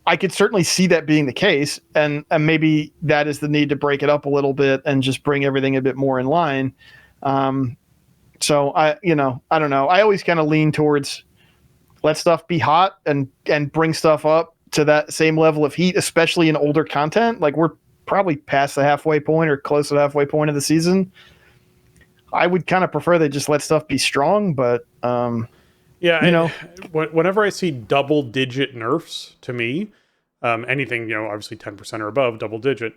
I could certainly see that being the case, and maybe that is the need to break it up a little bit and just bring everything a bit more in line. So I don't know. I always kind of lean towards let stuff be hot and bring stuff up to that same level of heat, especially in older content. Like we're probably past the halfway point or close to the halfway point of the season. I would kind of prefer they just let stuff be strong, but whenever I see double-digit nerfs to me, anything obviously 10% or above double-digit,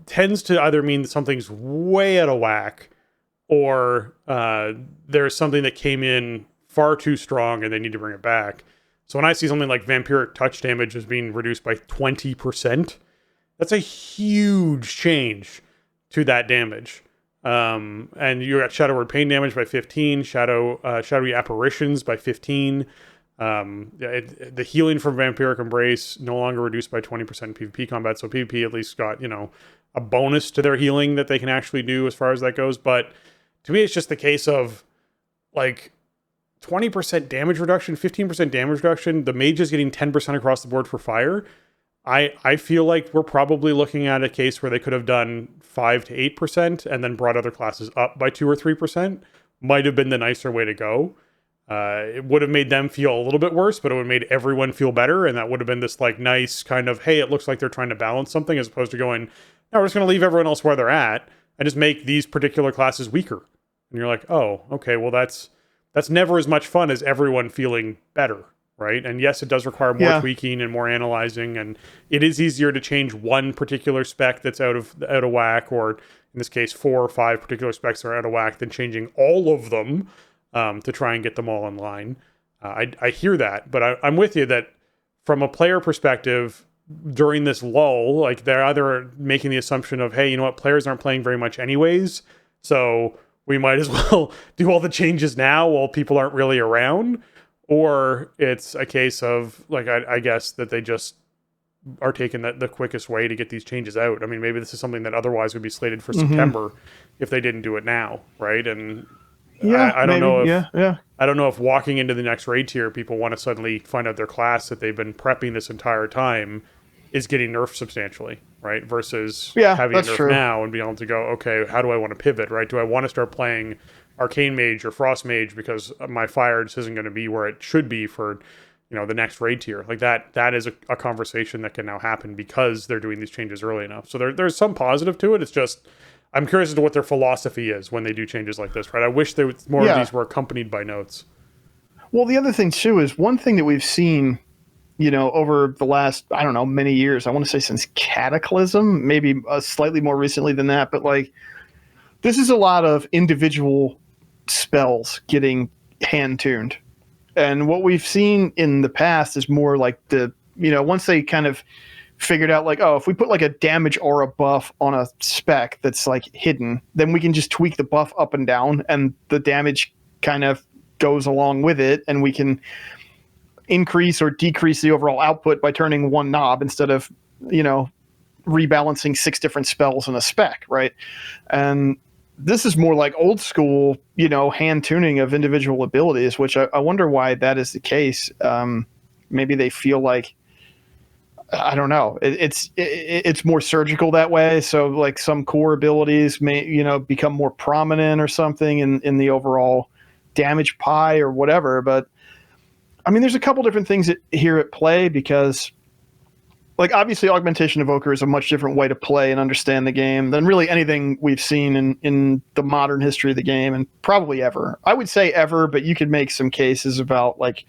tends to either mean that something's way out of whack, or there's something that came in far too strong and they need to bring it back. So when I see something like vampiric touch damage is being reduced by 20%, that's a huge change to that damage. And you got Shadow Word Pain damage by 15, Shadowy Apparitions by 15. The healing from Vampiric Embrace no longer reduced by 20% in PvP combat, so PvP at least got, a bonus to their healing that they can actually do as far as that goes. But to me, it's just the case of, like, 20% damage reduction, 15% damage reduction, the mage is getting 10% across the board for fire. I feel like we're probably looking at a case where they could have done 5 to 8% and then brought other classes up by 2 or 3%. Might have been the nicer way to go. It would have made them feel a little bit worse, but it would have made everyone feel better. And that would have been this like nice kind of, hey, it looks like they're trying to balance something, as opposed to going, no, we're just going to leave everyone else where they're at and just make these particular classes weaker. And you're like, oh, okay, well, that's never as much fun as everyone feeling better, right? And yes, it does require more tweaking and more analyzing, and it is easier to change one particular spec that's out of whack, or in this case, 4 or 5 particular specs are out of whack, than changing all of them to try and get them all in line. I hear that, but I'm with you that from a player perspective, during this lull, like they're either making the assumption of, hey, you know what, players aren't playing very much anyways, so we might as well do all the changes now while people aren't really around. Or it's a case of, like, I guess that they just are taking the quickest way to get these changes out. I mean, maybe this is something that otherwise would be slated for September if they didn't do it now, right? And I don't know if I don't know if walking into the next raid tier, people want to suddenly find out their class that they've been prepping this entire time is getting nerfed substantially, right? Versus having a nerf now and being able to go, okay, how do I want to pivot, right? Do I want to start playing Arcane Mage or Frost Mage because my fire just isn't going to be where it should be for, the next raid tier? Like that is a conversation that can now happen because they're doing these changes early enough. So there's some positive to it. It's just, I'm curious as to what their philosophy is when they do changes like this, right? I wish more of these were accompanied by notes. Well, the other thing too is one thing that we've seen, over the last, I don't know, many years, I want to say since Cataclysm, maybe slightly more recently than that, but like this is a lot of individual spells getting hand-tuned. And what we've seen in the past is more like once they kind of figured out like, oh, if we put like a damage aura buff on a spec that's like hidden, then we can just tweak the buff up and down and the damage kind of goes along with it, and we can increase or decrease the overall output by turning one knob instead of, rebalancing 6 different spells in a spec, right? And this is more like old school, hand tuning of individual abilities, which I wonder why that is the case. Maybe they feel like, I don't know, it's more surgical that way. So like some core abilities may, become more prominent or something in the overall damage pie or whatever. But I mean, there's a couple different things here at play, because like obviously Augmentation Evoker is a much different way to play and understand the game than really anything we've seen in the modern history of the game, and probably ever. I would say ever, but you could make some cases about like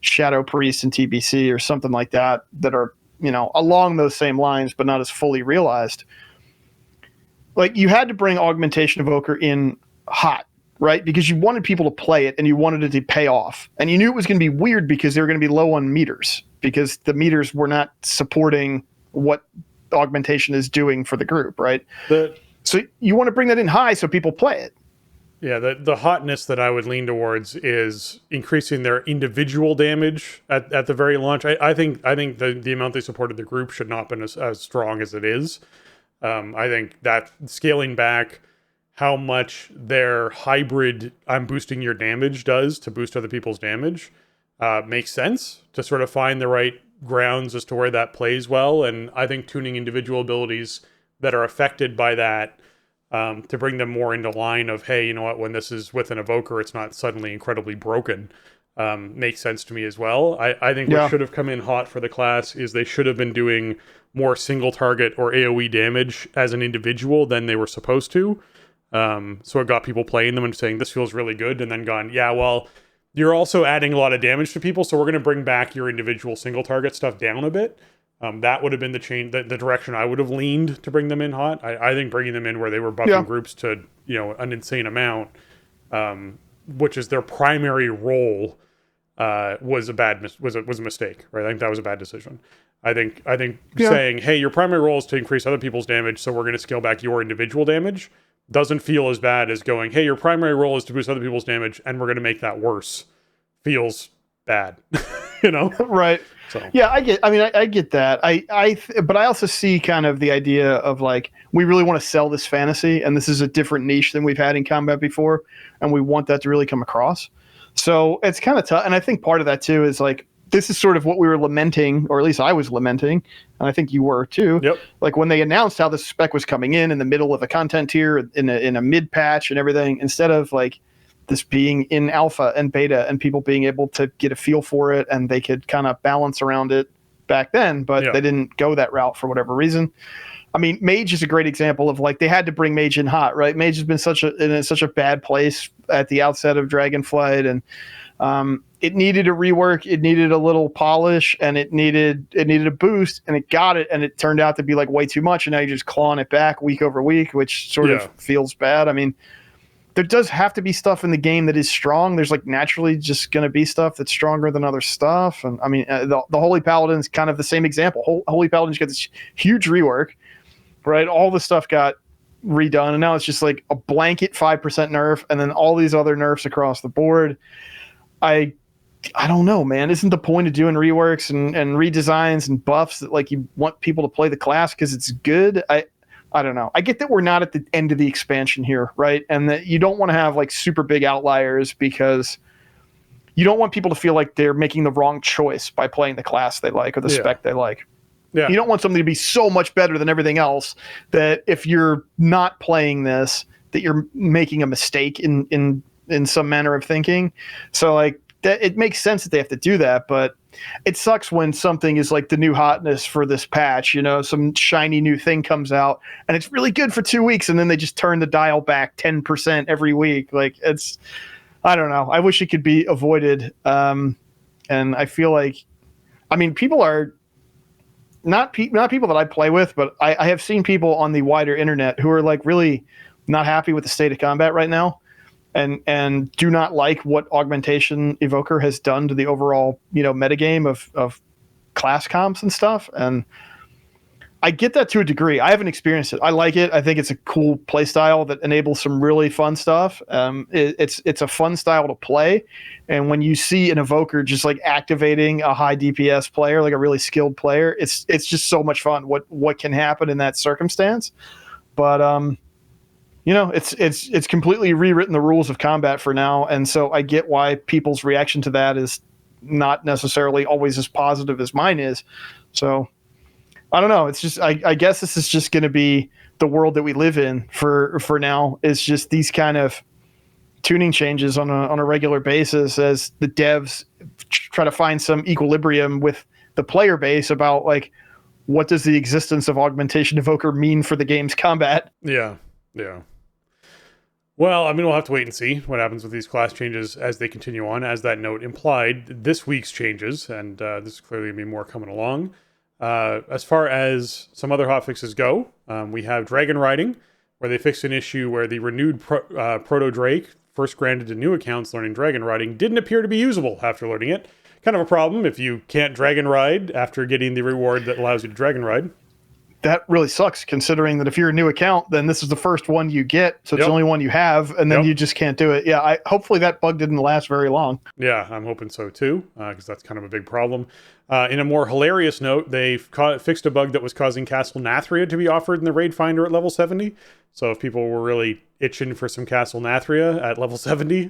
Shadow Priest and TBC or something like that are, along those same lines, but not as fully realized. Like you had to bring Augmentation Evoker in hot, right? Because you wanted people to play it and you wanted it to pay off. And you knew it was going to be weird because they were going to be low on meters, because the meters were not supporting what augmentation is doing for the group, right? So you want to bring that in high so people play it. Yeah, the hotness that I would lean towards is increasing their individual damage at the very launch. I think the amount they supported the group should not have been as strong as it is. I think that scaling back how much their hybrid I'm boosting your damage does to boost other people's damage makes sense, to sort of find the right grounds as to where that plays well. And I think tuning individual abilities that are affected by that to bring them more into line of, hey, you know what, when this is with an evoker, it's not suddenly incredibly broken, makes sense to me as well. I think what should have come in hot for the class is they should have been doing more single target or AoE damage as an individual than they were supposed to. So it got people playing them and saying, this feels really good, and then gone, yeah, well, you're also adding a lot of damage to people, so we're going to bring back your individual single target stuff down a bit. That would have been the direction I would have leaned to bring them in hot. I think bringing them in where they were buffing groups to, an insane amount, which is their primary role, was a mistake, right? I think that was a bad decision. I think saying, hey, your primary role is to increase other people's damage, so we're going to scale back your individual damage, doesn't feel as bad as going, hey, your primary role is to boost other people's damage, and we're going to make that worse. Feels bad, Right. So. Yeah, I get that. But I also see kind of the idea of like, we really want to sell this fantasy, and this is a different niche than we've had in combat before, and we want that to really come across. So it's kind of tough. And I think part of that too is like, this is sort of what we were lamenting, or at least I was lamenting, and I think you were too. Yep. Like when they announced how the spec was coming in the middle of a content tier, in a mid patch and everything, instead of like this being in alpha and beta and people being able to get a feel for it and they could kind of balance around it back then, but they didn't go that route for whatever reason. I mean, Mage is a great example of like, they had to bring Mage in hot, right? Mage has been in such a bad place at the outset of Dragonflight, and it needed a rework, it needed a little polish, and it needed a boost, and it got it, and it turned out to be like way too much, and now you're just clawing it back week over week, which sort of feels bad. I mean, there does have to be stuff in the game that is strong. There's like naturally just going to be stuff that's stronger than other stuff. And I mean, the Holy Paladin's kind of the same example. Holy Paladin's got this huge rework, right? All the stuff got redone, and now it's just like a blanket 5% nerf, and then all these other nerfs across the board. I don't know, man. Isn't the point of doing reworks and redesigns and buffs that like you want people to play the class because it's good? I don't know. I get that we're not at the end of the expansion here, right? And that you don't want to have like super big outliers because you don't want people to feel like they're making the wrong choice by playing the class they like or the spec they like. Yeah. You don't want something to be so much better than everything else that if you're not playing this, that you're making a mistake in some manner of thinking. So like that, it makes sense that they have to do that, but it sucks when something is like the new hotness for this patch, some shiny new thing comes out and it's really good for 2 weeks, and then they just turn the dial back 10% every week. Like I don't know. I wish it could be avoided. And I feel like, I mean, people are not people that I play with, but I have seen people on the wider internet who are like really not happy with the state of combat right now. And do not like what Augmentation Evoker has done to the overall, metagame of class comps and stuff. And I get that to a degree. I haven't experienced it. I like it. I think it's a cool play style that enables some really fun stuff. It's a fun style to play. And when you see an Evoker just like activating a high DPS player, like a really skilled player, it's just so much fun what can happen in that circumstance. But it's completely rewritten the rules of combat for now, and so I get why people's reaction to that is not necessarily always as positive as mine is. So I don't know. It's just I guess this is just going to be the world that we live in for now. It's just these kind of tuning changes on a regular basis as the devs try to find some equilibrium with the player base about like what does the existence of Augmentation Evoker mean for the game's combat. Yeah. Well, I mean, we'll have to wait and see what happens with these class changes as they continue on. As that note implied, this week's changes, and this is clearly going to be more coming along. As far as some other hotfixes go, we have Dragon Riding, where they fixed an issue where the renewed Proto Drake, first granted to new accounts learning Dragon Riding, didn't appear to be usable after learning it. Kind of a problem if you can't Dragon Ride after getting the reward that allows you to Dragon Ride. that really sucks, considering that if you're a new account, then this is the first one you get, so it's the only one you have, and then you just can't do it. Yeah, hopefully that bug didn't last very long. Yeah, I'm hoping so too, because that's kind of a big problem. In a more hilarious note, they fixed a bug that was causing Castle Nathria to be offered in the raid finder at level 70. So if people were really itching for some Castle Nathria at level 70,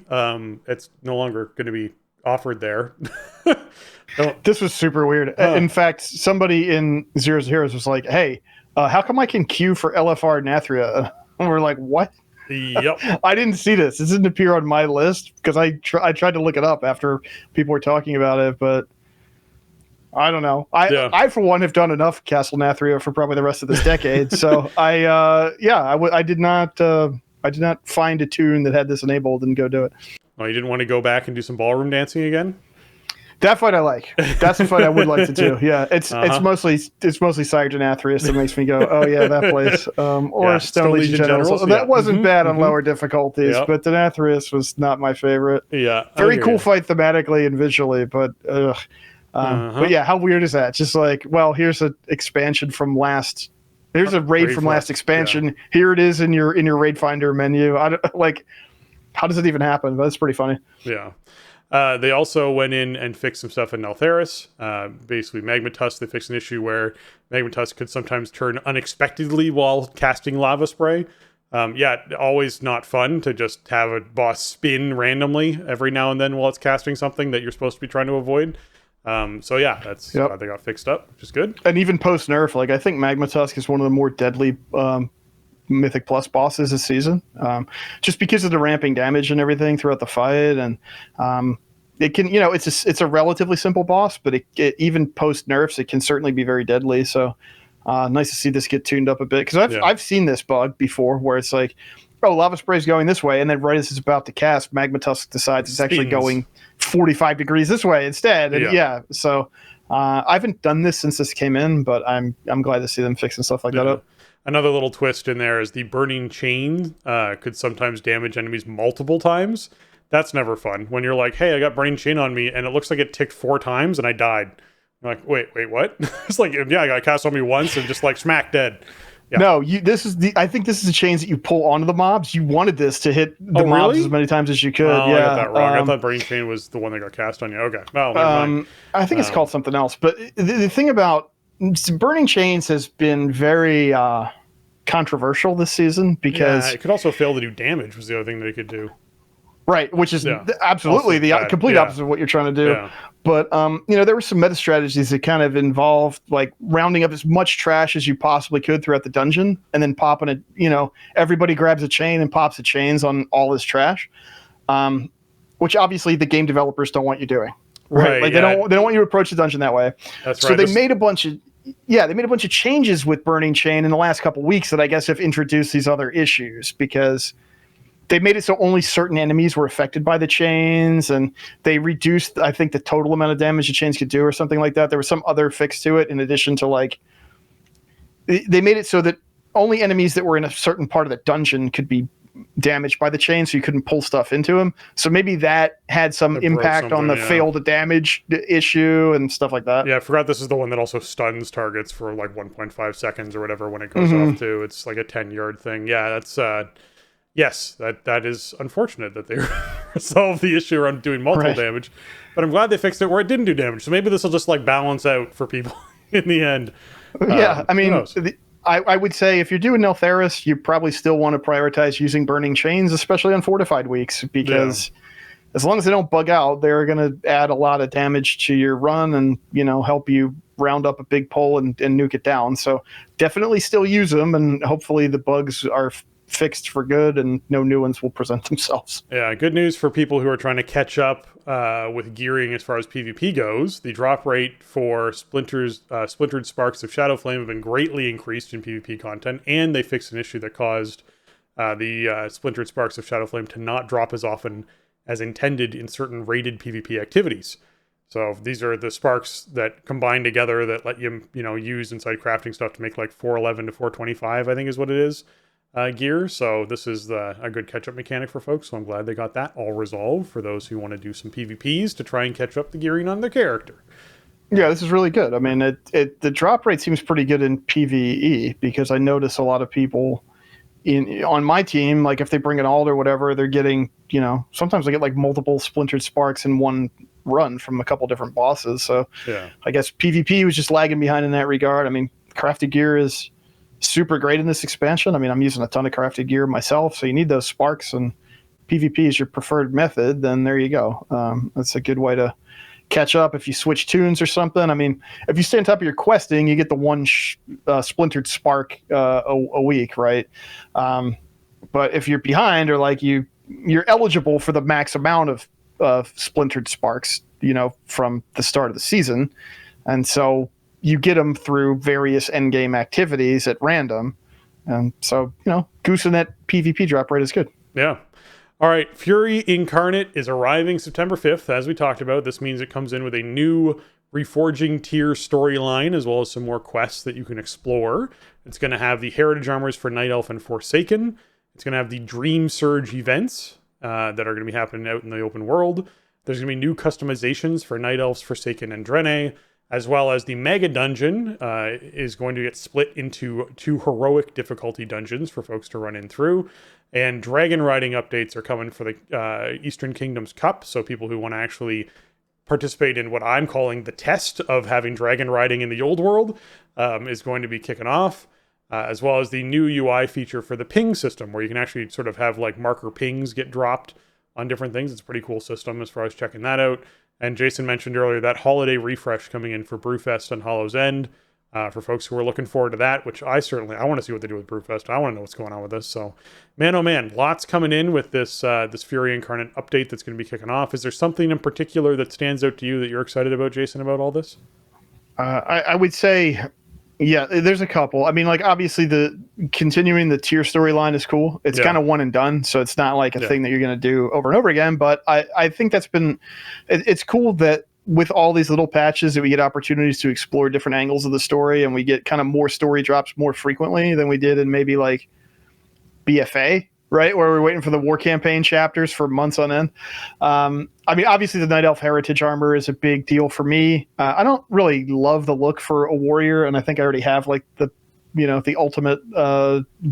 it's no longer going to be offered there. This was super weird. In fact, somebody in Zero's Heroes was like, hey, how come I can queue for LFR Nathria? And we're like, what? Yep. I didn't see this. This didn't appear on my list because I tried to look it up after people were talking about it, but I don't know. I for one have done enough Castle Nathria for probably the rest of this decade. So I did not find a tune that had this enabled and go do it. Oh, you didn't want to go back and do some ballroom dancing again? That fight I like. That's the fight I would like to do. Yeah, it's mostly Cybergen Athreus that makes me go, oh yeah, that place. Or Stone Legion Generals. So that wasn't bad on lower difficulties, but the Athreus was not my favorite. Yeah, very cool fight thematically and visually, but but yeah, how weird is that? Just like, well, here's an expansion from last. Here's a raid from last expansion. Yeah. Here it is in your raid finder menu. I don't like. How does it even happen? But it's pretty funny. Yeah. They also went in and fixed some stuff in Neltharis. Basically, Magma Tusk, they fixed an issue where Magma Tusk could sometimes turn unexpectedly while casting Lava Spray. Always not fun to just have a boss spin randomly every now and then while it's casting something that you're supposed to be trying to avoid. That's how they got fixed up, which is good. And even post-nerf, like I think Magma Tusk is one of the more deadly Mythic Plus bosses this season, just because of the ramping damage and everything throughout the fight. And it can, it's a relatively simple boss, but it even post nerfs, it can certainly be very deadly. So nice to see this get tuned up a bit, because I've seen this bug before where it's like, oh, Lava Spray is going this way, and then right as it's about to cast, Magma Tusk decides it's actually going 45 degrees this way instead. And so I haven't done this since this came in, but I'm glad to see them fixing stuff like that up. Another little twist in there is the Burning Chain could sometimes damage enemies multiple times. That's never fun. When you're like, hey, I got Burning Chain on me, and it looks like it ticked 4 times, and I died. You're like, wait, what? It's like, I got cast on me once, and just like smack dead. Yeah. No, I think this is the chains that you pull onto the mobs. You wanted this to hit the mobs as many times as you could. Oh, I got that wrong. I thought Burning Chain was the one that got cast on you. Okay. Well, never mind. I think it's called something else. But the thing about Burning Chains has been very controversial this season, because it could also fail to do damage was the other thing that it could do. Right, which is absolutely the complete opposite of what you're trying to do. Yeah. But there were some meta strategies that kind of involved like rounding up as much trash as you possibly could throughout the dungeon, and then popping it. Everybody grabs a chain and pops the chains on all this trash, which obviously the game developers don't want you doing. Right, like they don't want you to approach the dungeon that way. That's right. So they made a bunch of changes with Burning Chain in the last couple of weeks that I guess have introduced these other issues, because they made it so only certain enemies were affected by the chains, and they reduced, I think, the total amount of damage the chains could do or something like that. There was some other fix to it in addition to, like, they made it so that only enemies that were in a certain part of the dungeon could be damaged by the chain, so you couldn't pull stuff into them. So maybe that had some impact on the fail to damage issue and stuff like that. Yeah, I forgot this is the one that also stuns targets for like 1.5 seconds or whatever when it goes off too. It's like a 10-yard thing. Yeah, that's yes, that is unfortunate that they resolved the issue around doing multiple damage. But I'm glad they fixed it where it didn't do damage. So maybe this will just like balance out for people in the end. I mean, I would say if you're doing Neltharis, you probably still want to prioritize using Burning Chains, especially on fortified weeks, because as long as they don't bug out, they're going to add a lot of damage to your run and, help you round up a big pull and nuke it down. So definitely still use them, and hopefully the bugs are fixed for good and no new ones will present themselves. Yeah, good news for people who are trying to catch up with gearing as far as PvP goes. The drop rate for Splintered Sparks of Shadowflame have been greatly increased in PvP content, and they fixed an issue that caused the Splintered Sparks of Shadowflame to not drop as often as intended in certain rated PvP activities. So these are the sparks that combine together that let you, use inside crafting stuff to make like 411 to 425, I think is what it is. Gear. So this is a good catch-up mechanic for folks. So I'm glad they got that all resolved for those who want to do some PvPs to try and catch up the gearing on their character. Yeah, this is really good. I mean, the drop rate seems pretty good in PvE because I notice a lot of people on my team, like if they bring an ult or whatever, they're getting, sometimes they get like multiple splintered sparks in one run from a couple different bosses. So yeah, I guess PvP was just lagging behind in that regard. I mean, crafted gear is super great in this expansion. I mean, I'm using a ton of crafted gear myself, so you need those sparks, and PvP is your preferred method, then there you go. That's a good way to catch up if you switch tunes or something. I mean, if you stay on top of your questing, you get the one splintered spark a week, right? But if you're behind, or like you're eligible for the max amount of splintered sparks, from the start of the season, and so you get them through various endgame activities at random, and so goosing that PvP drop rate is good. Yeah. All right, Fury Incarnate is arriving September 5th, as we talked about. This means it comes in with a new Reforging tier storyline, as well as some more quests that you can explore. It's going to have the Heritage Armors for Night Elf and Forsaken. It's going to have the Dream Surge events that are going to be happening out in the open world. There's going to be new customizations for Night Elves, Forsaken, and Draenei, as well as the Mega Dungeon is going to get split into 2 heroic difficulty dungeons for folks to run in through. And dragon riding updates are coming for the Eastern Kingdoms Cup, so people who want to actually participate in what I'm calling the test of having dragon riding in the old world is going to be kicking off, as well as the new UI feature for the ping system, where you can actually sort of have like marker pings get dropped on different things. It's a pretty cool system as far as checking that out. And Jason mentioned earlier that holiday refresh coming in for Brewfest and Hollow's End for folks who are looking forward to that, which I want to see what they do with Brewfest. I want to know what's going on with this. So, man, oh man, lots coming in with this this Fury Incarnate update that's going to be kicking off. Is there something in particular that stands out to you that you're excited about, Jason, about all this? I would say, yeah, there's a couple. I mean, like, obviously continuing the tier storyline is cool. It's kind of one and done, so it's not like a thing that you're going to do over and over again. But I think it's cool that with all these little patches that we get opportunities to explore different angles of the story, and we get kind of more story drops more frequently than we did in maybe like BFA, right? Where we're waiting for the war campaign chapters for months on end. I mean, obviously the Night Elf Heritage Armor is a big deal for me. I don't really love the look for a warrior, and I think I already have like the ultimate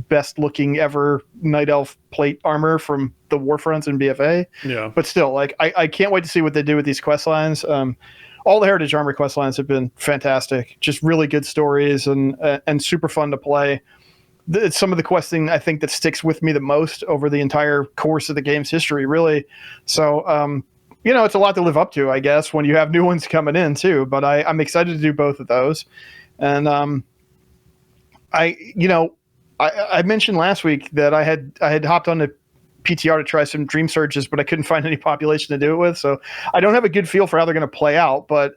best looking ever Night Elf plate armor from the Warfronts and BFA. Yeah. But still, like, I can't wait to see what they do with these quest lines. All the Heritage Armor quest lines have been fantastic. Just really good stories and super fun to play. It's some of the questing I think that sticks with me the most over the entire course of the game's history, really. So, it's a lot to live up to, I guess, when you have new ones coming in too. But I'm excited to do both of those. And I mentioned last week that I had hopped on the PTR to try some Dream Surges, but I couldn't find any population to do it with. So I don't have a good feel for how they're going to play out, but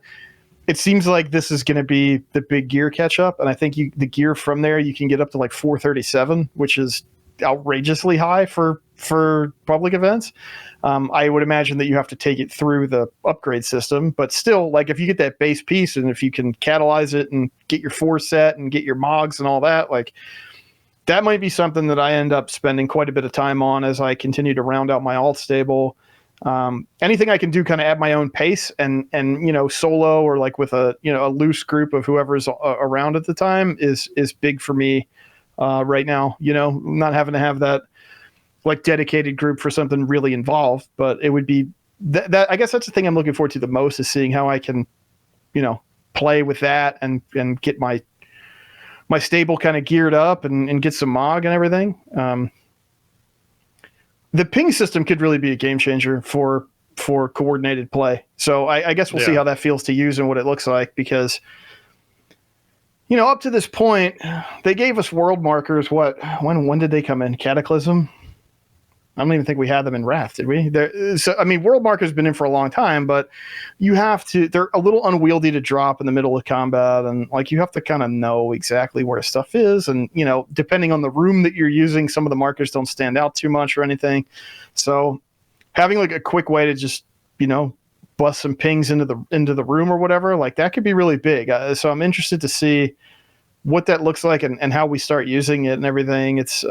it seems like this is going to be the big gear catch up. And I think the gear from there, you can get up to like 437, which is outrageously high for public events. I would imagine that you have to take it through the upgrade system, but still, like, if you get that base piece and if you can catalyze it and get your 4 set and get your mogs and all that, like, that might be something that I end up spending quite a bit of time on as I continue to round out my alt stable. Anything I can do, kind of add my own pace and solo or like with a loose group of whoever's around at the time is big for me right now. Not having to have that like dedicated group for something really involved, but it would be that I guess that's the thing I'm looking forward to the most, is seeing how I can play with that and get my stable kind of geared up and get some mog and everything. The ping system could really be a game changer for coordinated play. So I guess we'll see how that feels to use and what it looks like, because up to this point, they gave us world markers. When did they come in? Cataclysm? I don't even think we had them in Wrath, did we? World markers been in for a long time, but they're a little unwieldy to drop in the middle of combat, and like you have to kind of know exactly where stuff is, and depending on the room that you're using, some of the markers don't stand out too much or anything. So having like a quick way to just bust some pings into the room or whatever, like that could be really big. So I'm interested to see what that looks like and how we start using it and everything. It's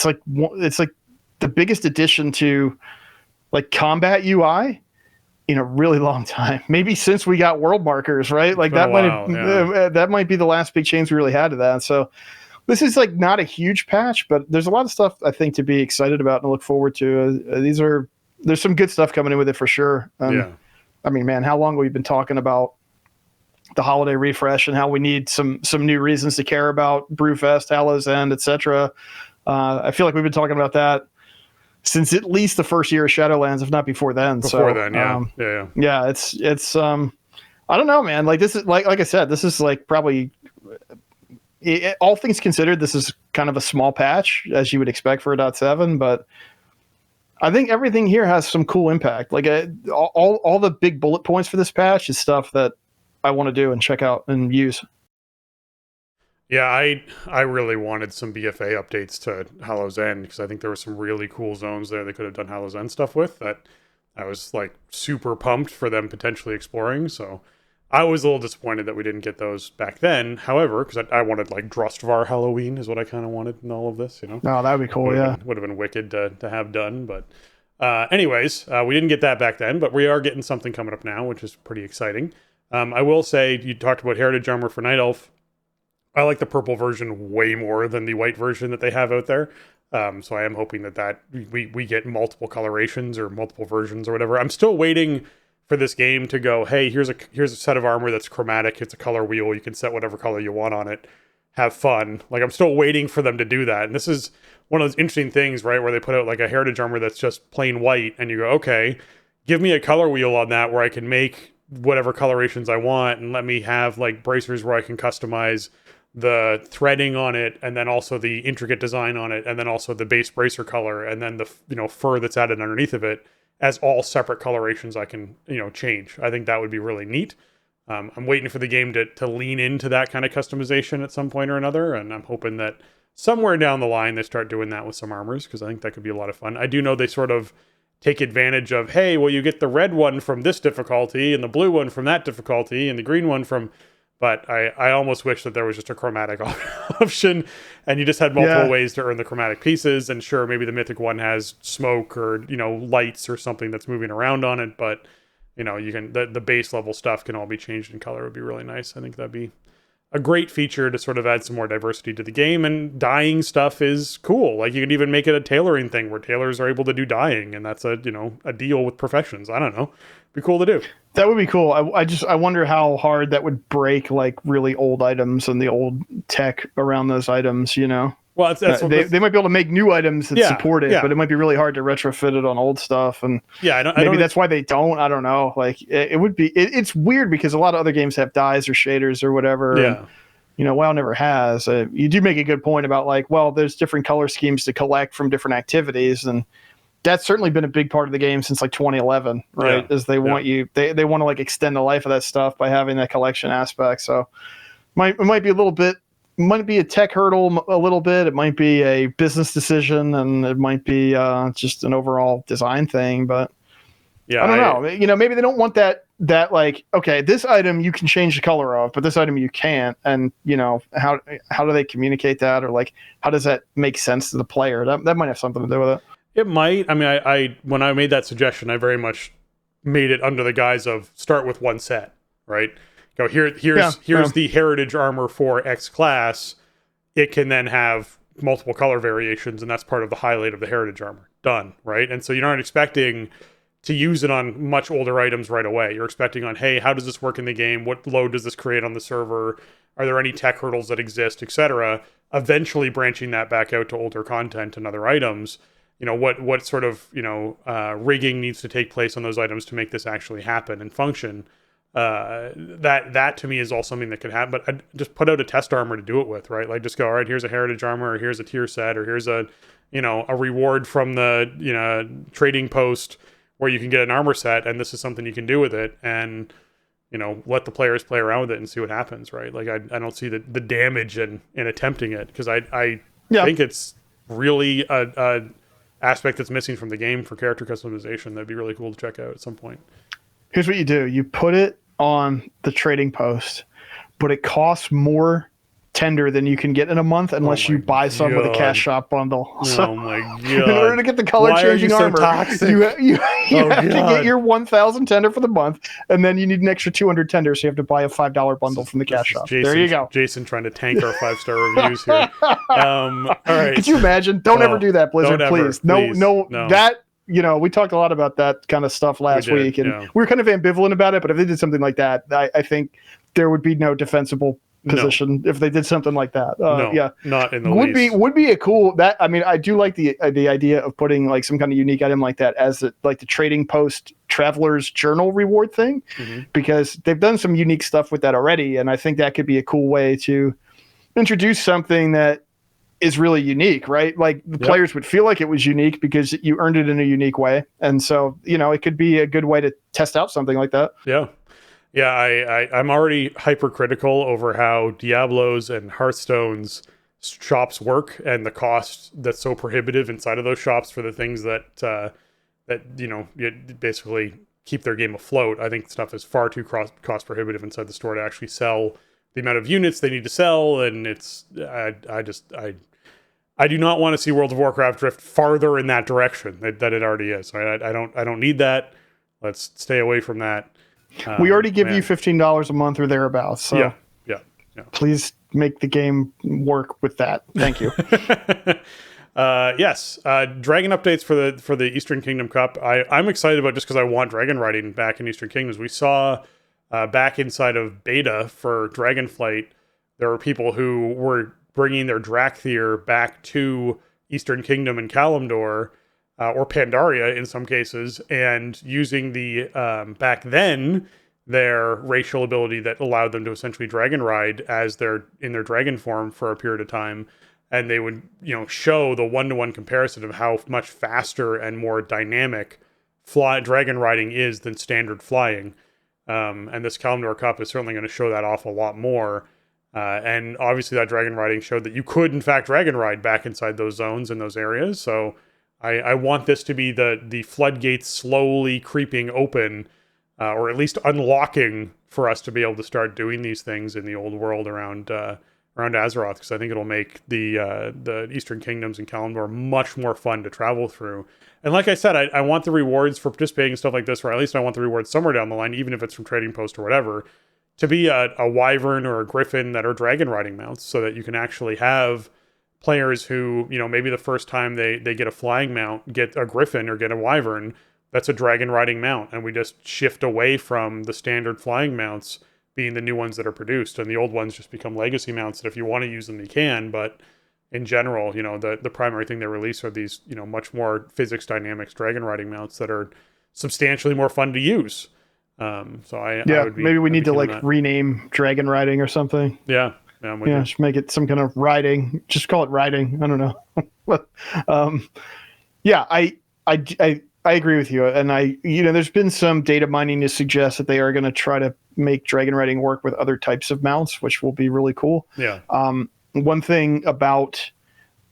like the biggest addition to like combat UI in a really long time, maybe since we got world markers, right? Like that that might be the last big change we really had to that. So this is like not a huge patch, but there's a lot of stuff I think to be excited about and look forward to. There's some good stuff coming in with it for sure. I mean, man, how long have we been talking about the holiday refresh and how we need some new reasons to care about Brewfest, Hallow's End, etc. I feel like we've been talking about that since at least the first year of Shadowlands, if not before then. Yeah. It's I don't know, man. Like this is like I said, this is like probably all things considered, this is kind of a small patch as you would expect for a .7, but I think everything here has some cool impact. Like all the big bullet points for this patch is stuff that I want to do and check out and use. Yeah, I really wanted some BFA updates to Hallow's End because I think there were some really cool zones there they could have done Hallow's End stuff with that I was like super pumped for them potentially exploring. So I was a little disappointed that we didn't get those back then. However, because I wanted like Drustvar Halloween is what I kind of wanted in all of this, you know? Oh, that would be cool, would have been wicked to have done. But anyways, we didn't get that back then, but we are getting something coming up now, which is pretty exciting. I will say, you talked about Heritage Armor for Night Elf. I like the purple version way more than the white version that they have out there. So I am hoping that we get multiple colorations or multiple versions or whatever. I'm still waiting for this game to go, hey, here's a set of armor that's chromatic. It's a color wheel. You can set whatever color you want on it. Have fun. Like, I'm still waiting for them to do that. And this is one of those interesting things, right, where they put out like a Heritage Armor that's just plain white. And you go, okay, give me a color wheel on that where I can make whatever colorations I want and let me have like bracers where I can customize the threading on it, and then also the intricate design on it, and then also the base bracer color, and then the fur that's added underneath of it as all separate colorations I can change. I think that would be really neat. I'm waiting for the game to lean into that kind of customization at some point or another, and I'm hoping that somewhere down the line they start doing that with some armors, because I think that could be a lot of fun. I do know they sort of take advantage of, hey, well, you get the red one from this difficulty, and the blue one from that difficulty, and the green one from... But I almost wish that there was just a chromatic option and you just had multiple ways to earn the chromatic pieces. And sure, maybe the mythic one has smoke or, lights or something that's moving around on it. But, you can, the base level stuff can all be changed in color. It would be really nice. I think that'd be a great feature to sort of add some more diversity to the game. And dyeing stuff is cool. Like, you could even make it a tailoring thing where tailors are able to do dyeing. And that's a deal with professions. I don't know. Be cool to do. That would be cool. I wonder how hard that would break like really old items and the old tech around those items, Well, they might be able to make new items that support it, but it might be really hard to retrofit it on old stuff. And maybe that's why they don't. I don't know. Like it would be. It's weird because a lot of other games have dyes or shaders or whatever. Yeah. And, WoW never has. You do make a good point about like, well, there's different color schemes to collect from different activities, and that's certainly been a big part of the game since like 2011, right? Is they want they want to like extend the life of that stuff by having that collection aspect. So it might be a little bit, might be a tech hurdle a little bit. It might be a business decision, and it might be just an overall design thing. But I don't know. Maybe they don't want that like, okay, this item you can change the color of, but this item you can't. And how do they communicate that, or like how does that make sense to the player? That might have something to do with it. It might. I mean, I when I made that suggestion, I very much made it under the guise of start with one set, right? Go here's the Heritage Armor for X class. It can then have multiple color variations, and that's part of the highlight of the Heritage Armor. Done, right? And so you're not expecting to use it on much older items right away. You're expecting on, hey, how does this work in the game? What load does this create on the server? Are there any tech hurdles that exist, etc.? Eventually branching that back out to older content and other items. What sort of rigging needs to take place on those items to make this actually happen and function. That to me is all something that could happen. But I'd just put out a test armor to do it with, right? Like just go, all right, here's a Heritage Armor, or here's a tier set, or here's a reward from the trading post where you can get an armor set, and this is something you can do with it, and let the players play around with it and see what happens, right? Like I don't see the damage in attempting it, because I think it's really a aspect that's missing from the game for character customization. That'd be really cool to check out at some point. Here's what you do. You put it on the trading post, but it costs more tender than you can get in a month unless you buy some with a cash shop bundle. So, oh my god! In order to get the color changing armor, you have to get your 1,000 tender for the month, and then you need an extra 200 tender, so you have to buy a $5 bundle from the cash shop. There you go. Jason trying to tank our 5-star reviews here. All right. Could you imagine? Don't ever do that, Blizzard, please. No. That. We talked a lot about that kind of stuff last week, and we were kind of ambivalent about it. But if they did something like that, I think there would be no defensible position if they did something like that. Not in the least. Would be a cool that. I mean, I do like the idea of putting like some kind of unique item like that as the trading post traveler's journal reward thing, because they've done some unique stuff with that already, and I think that could be a cool way to introduce something that is really unique, right? Like the players would feel like it was unique because you earned it in a unique way. And so, it could be a good way to test out something like that. Yeah. Yeah. I'm already hypercritical over how Diablo's and Hearthstone's shops work and the cost that's so prohibitive inside of those shops for the things that basically keep their game afloat. I think stuff is far too cost prohibitive inside the store to actually sell the amount of units they need to sell. And I do not want to see World of Warcraft drift farther in that direction that it already is. I don't need that. Let's stay away from that. We already give you $15 a month or thereabouts. So yeah. Please make the game work with that. Thank you. Yes. Dragon updates for the Eastern Kingdom Cup. I'm excited about just because I want dragon riding back in Eastern Kingdoms. We saw back inside of beta for Dragonflight, there were people who were bringing their Drakthir back to Eastern Kingdom and Kalimdor, or Pandaria in some cases, and using the back then their racial ability that allowed them to essentially dragon ride as they're in their dragon form for a period of time, and they would show the 1-to-1 comparison of how much faster and more dynamic dragon riding is than standard flying. And this Kalimdor Cup is certainly going to show that off a lot more. And obviously that dragon riding showed that you could in fact dragon ride back inside those zones in those areas. So I want this to be the floodgates slowly creeping open, or at least unlocking for us to be able to start doing these things in the old world around Azeroth, because I think it'll make the Eastern Kingdoms and Kalimdor much more fun to travel through. And like I said, I want the rewards for participating in stuff like this, or at least I want the rewards somewhere down the line, even if it's from Trading Post or whatever, to be a wyvern or a griffin that are dragon riding mounts, so that you can actually have players who, maybe the first time they get a flying mount, get a griffin or get a wyvern, that's a dragon riding mount. And we just shift away from the standard flying mounts being the new ones that are produced, and the old ones just become legacy mounts that if you want to use them, you can. But in general, the primary thing they release are these, much more physics dynamics dragon riding mounts that are substantially more fun to use. Maybe we need to rename dragon riding or something. Yeah, just make it some kind of riding. Just call it riding. I don't know. But, I agree with you, and there's been some data mining to suggest that they are going to try to make dragon riding work with other types of mounts, which will be really cool. Yeah. One thing about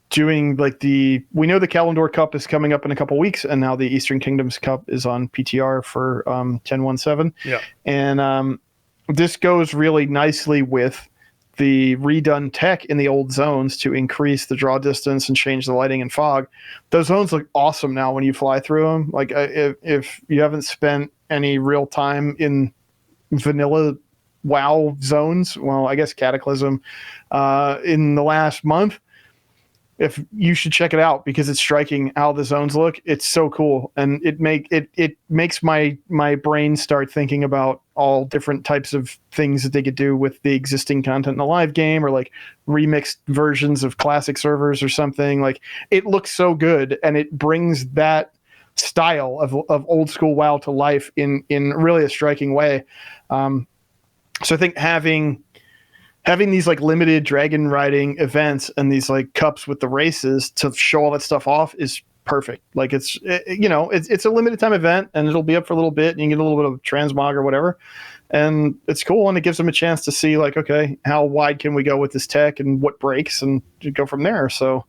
doing we know the Kalimdor Cup is coming up in a couple weeks, and now the Eastern Kingdoms Cup is on PTR for 10.17. Yeah. And this goes really nicely with the redone tech in the old zones to increase the draw distance and change the lighting and fog. Those zones look awesome now when you fly through them. Like if you haven't spent any real time in vanilla WoW zones, well, I guess Cataclysm, in the last month, if you should check it out, because it's striking how the zones look. It's so cool, and it makes my brain start thinking about all different types of things that they could do with the existing content in the live game, or like remixed versions of classic servers or something. Like, it looks so good, and it brings that style of old school WoW to life in really a striking way. So I think having these limited dragon riding events and these cups with the races to show all that stuff off is perfect. It's a limited time event, and it'll be up for a little bit, and you can get a little bit of transmog or whatever, and it's cool, and it gives them a chance to see okay, how wide can we go with this tech and what breaks, and go from there. So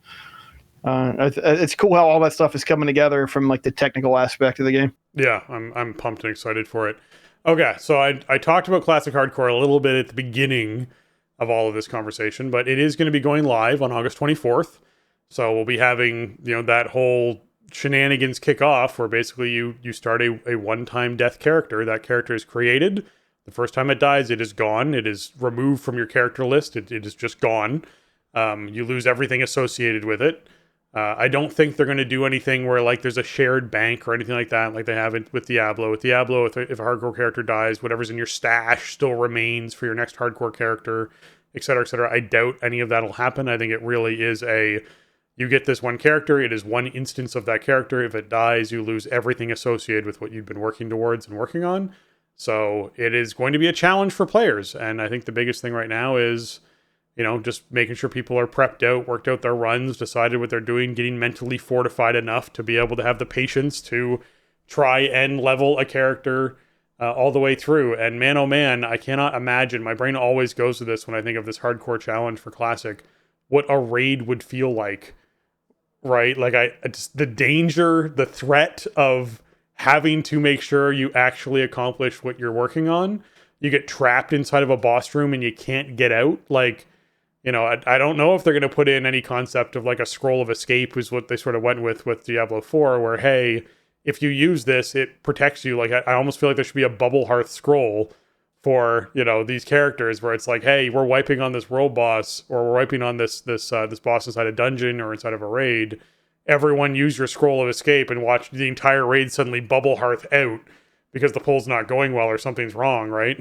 it's cool how all that stuff is coming together from the technical aspect of the game. Yeah, I'm pumped and excited for it. Okay, so I talked about Classic Hardcore a little bit at the beginning of all of this conversation, but it is going to be going live on August 24th. So we'll be having, that whole shenanigans kick off where basically you start a one-time death character. That character is created. The first time it dies, it is gone. It is removed from your character list. It is just gone. You lose everything associated with it. I don't think they're going to do anything where like there's a shared bank or anything like that, like they have with Diablo. With Diablo, if a hardcore character dies, whatever's in your stash still remains for your next hardcore character, et cetera, et cetera. I doubt any of that will happen. I think it really is you get this one character, it is one instance of that character. If it dies, you lose everything associated with what you've been working towards and working on. So it is going to be a challenge for players. And I think the biggest thing right now is, just making sure people are prepped out, worked out their runs, decided what they're doing, getting mentally fortified enough to be able to have the patience to try and level a character all the way through. And man, oh man, I cannot imagine. My brain always goes to this when I think of this hardcore challenge for Classic, what a raid would feel like, right? Like the danger, the threat of having to make sure you actually accomplish what you're working on. You get trapped inside of a boss room and you can't get out. Like, I don't know if they're going to put in any concept of like a scroll of escape, is what they sort of went with Diablo 4, where, hey, if you use this, it protects you. Like, I almost feel like there should be a bubble hearth scroll for, these characters where it's like, hey, we're wiping on this world boss, or we're wiping on this boss inside a dungeon or inside of a raid. Everyone use your scroll of escape and watch the entire raid suddenly bubble hearth out because the pull's not going well or something's wrong, right?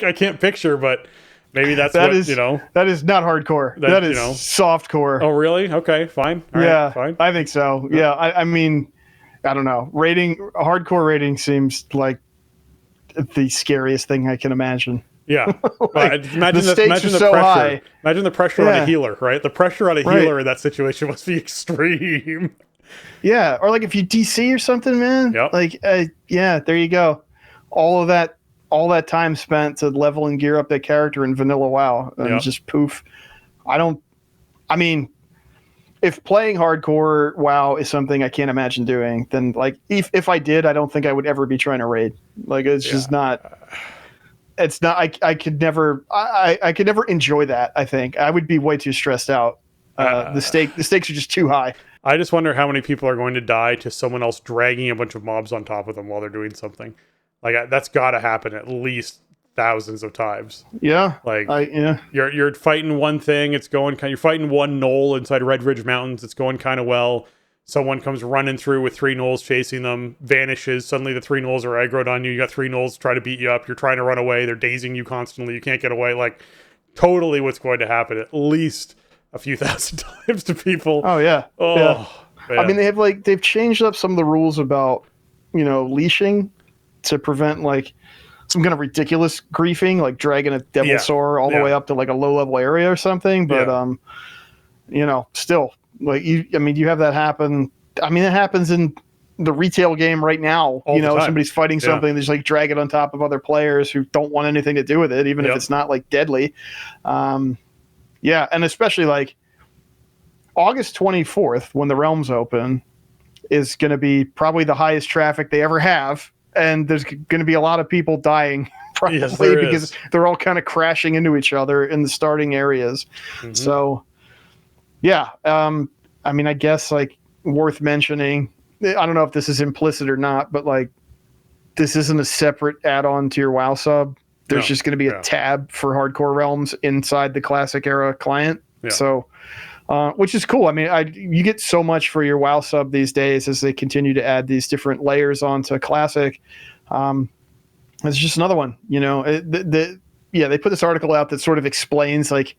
I can't picture, but maybe that is that is not hardcore. That is soft core. Oh, really? Okay, fine. All right, fine. I think so. Yeah, I mean, I don't know. Hardcore rating seems like the scariest thing I can imagine. Yeah. Imagine the stakes are so pressure. High. Imagine the pressure on a healer, right? The pressure on a healer in that situation must be extreme. Yeah, or like if you DC or something, man. Yep. Like, there you go. All that time spent to level and gear up that character in vanilla WoW, and just poof. I mean, if playing hardcore WoW is something I can't imagine doing, then like if I did, I don't think I would ever be trying to raid. Like it's just not. It's not. I could never enjoy that. I think I would be way too stressed out. The stakes are just too high. I just wonder how many people are going to die to someone else dragging a bunch of mobs on top of them while they're doing something. Like that's got to happen at least thousands of times. Yeah. Like you're fighting one thing, it's going you're fighting one knoll inside Red Ridge Mountains, it's going kind of well. Someone comes running through with 3 gnolls chasing them, vanishes. Suddenly the 3 gnolls are aggroed on you. You got 3 gnolls try to beat you up. You're trying to run away. They're dazing you constantly. You can't get away. Like totally what's going to happen at least a few thousand times to people. Oh yeah. Oh, yeah. I mean, they've changed up some of the rules about, leashing to prevent like some kind of ridiculous griefing, like dragging a devil sore all the way up to like a low level area or something. But, still like you have that happen. I mean, it happens in the retail game right now. All the time. Somebody's fighting something, they just like drag it on top of other players who don't want anything to do with it, even if it's not like deadly. And especially like August 24th, when the realms open, is going to be probably the highest traffic they ever have. And there's going to be a lot of people dying probably because they're all kind of crashing into each other in the starting areas. Mm-hmm. So, I mean, I guess like worth mentioning, I don't know if this is implicit or not, but like this isn't a separate add-on to your WoW sub. There's just going to be a tab for Hardcore Realms inside the Classic era client. Yeah. So, which is cool. I mean, you get so much for your WoW sub these days as they continue to add these different layers onto Classic. It's just another one, they put this article out that sort of explains like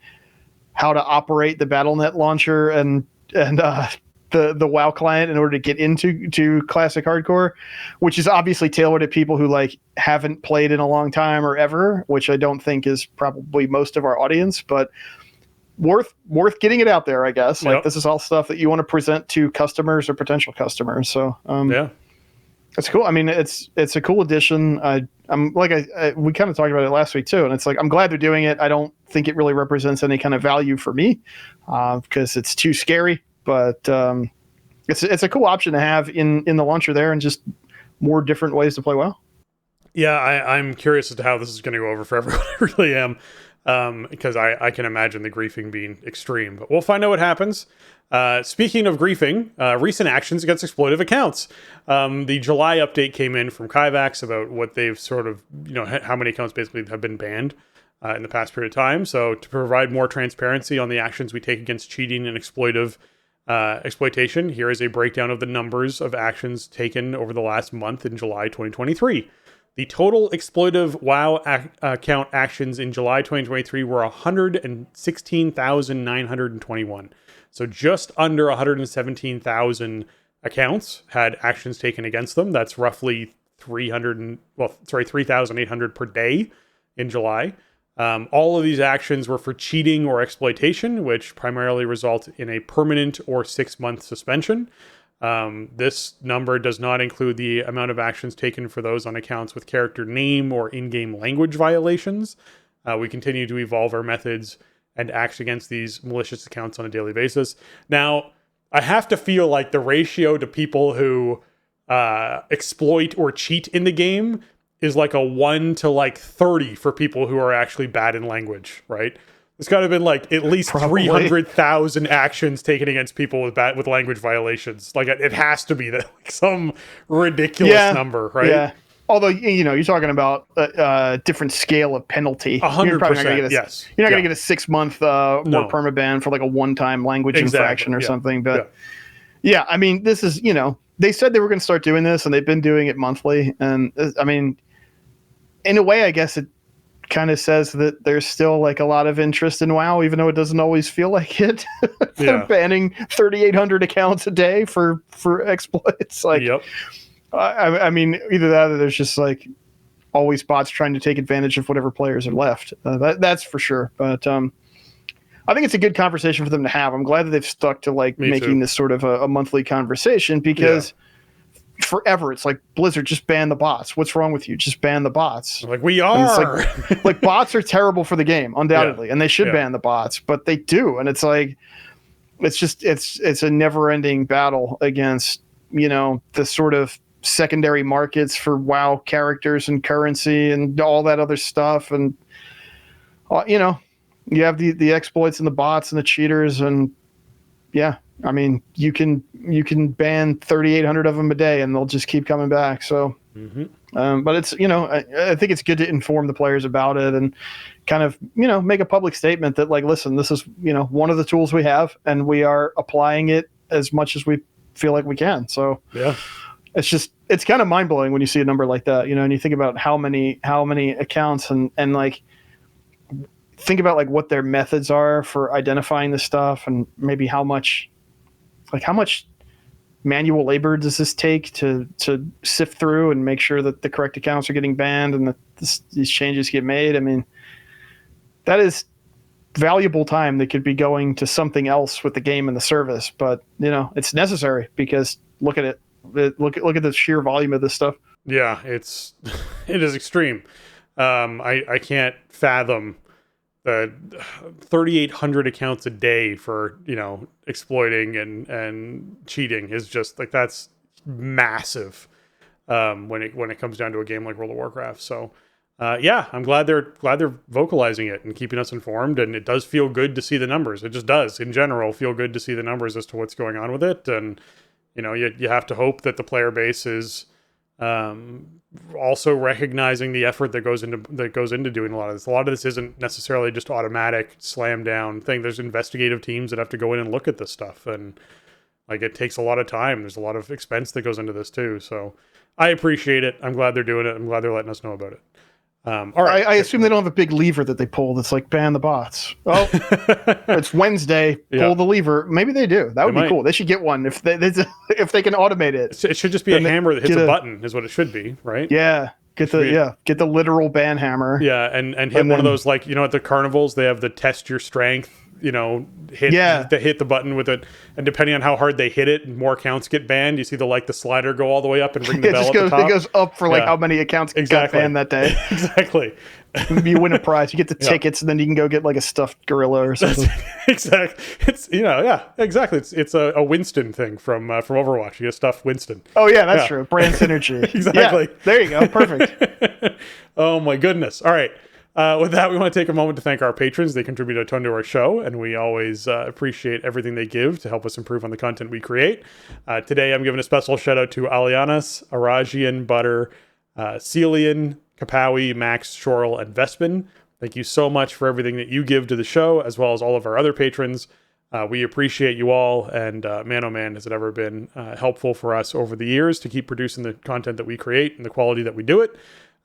how to operate the BattleNet launcher and the WoW client in order to get into Classic Hardcore, which is obviously tailored at people who like haven't played in a long time or ever, which I don't think is probably most of our audience, but worth getting it out there, I guess. Like this is all stuff that you want to present to customers or potential customers. So it's cool. I mean, it's a cool addition. I'm like we kind of talked about it last week too, and it's like I'm glad they're doing it. I don't think it really represents any kind of value for me because it's too scary. But it's a cool option to have in the launcher there, and just more different ways to play WoW. Yeah, I'm curious as to how this is going to go over for everyone. I really am. because I can imagine the griefing being extreme. But we'll find out what happens. Speaking of griefing, recent actions against exploitive accounts. The July update came in from Kaivax about what they've sort of, how many accounts basically have been banned in the past period of time. So to provide more transparency on the actions we take against cheating and exploitive exploitation, here is a breakdown of the numbers of actions taken over the last month in July 2023. The total exploitive WoW account actions in July 2023 were 116,921. So just under 117,000 accounts had actions taken against them. That's roughly 3,800 per day in July. All of these actions were for cheating or exploitation, which primarily result in a permanent or 6-month suspension. This number does not include the amount of actions taken for those on accounts with character name or in-game language violations. We continue to evolve our methods and act against these malicious accounts on a daily basis. Now, I have to feel like the ratio to people who exploit or cheat in the game is like a 1 to like 30 for people who are actually bad in language, right? It's got to have been like at least 300,000 actions taken against people with language violations. Like it has to be that like some ridiculous number, right? Yeah. Although, you're talking about a different scale of penalty. 100%, yes. You're not going to get a 6-month or permaban for like a one-time language infraction or something. But yeah, I mean, this is, they said they were going to start doing this and they've been doing it monthly. And I mean, in a way, I guess it kind of says that there's still like a lot of interest in WoW, even though it doesn't always feel like it. They're banning 3,800 accounts a day for exploits. Like, I mean, either that or there's just like always bots trying to take advantage of whatever players are left. That's for sure. But I think it's a good conversation for them to have. I'm glad that they've stuck to like making this sort of a monthly conversation because forever it's like, Blizzard, just ban the bots. What's wrong with you? Just ban the bots. Like we are. Like bots are terrible for the game, undoubtedly, and they should ban the bots, but they do. And it's like, it's a never-ending battle against, the sort of secondary markets for WoW characters and currency and all that other stuff. And, you have the exploits and the bots and the cheaters. And I mean, you can ban 3,800 of them a day and they'll just keep coming back. So, but it's, I think it's good to inform the players about it and kind of, make a public statement that like, listen, this is, one of the tools we have and we are applying it as much as we feel like we can. So it's kind of mind blowing when you see a number like that, and you think about how many accounts and like think about like what their methods are for identifying this stuff and maybe how much manual labor does this take to sift through and make sure that the correct accounts are getting banned and that these changes get made. I mean, that is valuable time that could be going to something else with the game and the service, but it's necessary because look at it. Look at the sheer volume of this stuff. Yeah, it is extreme. I can't fathom the 3,800 accounts a day for exploiting and cheating is just like that's massive when it comes down to a game like World of Warcraft. So I'm glad they're vocalizing it and keeping us informed, and it does feel good to see the numbers. It just does in general feel good to see the numbers as to what's going on with it. And you have to hope that the player base is also recognizing the effort that goes into doing a lot of this. A lot of this isn't necessarily just automatic slam down thing. There's investigative teams that have to go in and look at this stuff, and like it takes a lot of time. There's a lot of expense that goes into this too. So I appreciate it. I'm glad they're doing it. I'm glad they're letting us know about it. All right. I assume they don't have a big lever that they pull that's like ban the bots. Oh, it's Wednesday. Pull the lever. Maybe they do. That would be cool. They should get one if they can automate it. It should just be a hammer that hits a button, is what it should be, right? Yeah. Get the literal ban hammer. Yeah, and hit one of those, like at the carnivals they have the test your strength. Hit the button with it, and depending on how hard they hit it, more accounts get banned. You see the slider go all the way up and ring the bell at the top. It goes up for how many accounts got banned that day. Exactly. You win a prize. You get the tickets, and then you can go get like a stuffed gorilla or something. Exactly. It's exactly. It's a Winston thing from Overwatch. You get a stuffed Winston. Oh yeah, that's true. Brand synergy. Exactly. Yeah, there you go. Perfect. Oh my goodness. All right. With that, we want to take a moment to thank our patrons. They contribute a ton to our show, and we always appreciate everything they give to help us improve on the content we create. Today, I'm giving a special shout out to Alianas, Arajian, Butter, Celian, Kapawi, Max, Shorel, and Vespin. Thank you so much for everything that you give to the show, as well as all of our other patrons. We appreciate you all, and man, oh man, has it ever been helpful for us over the years to keep producing the content that we create and the quality that we do it.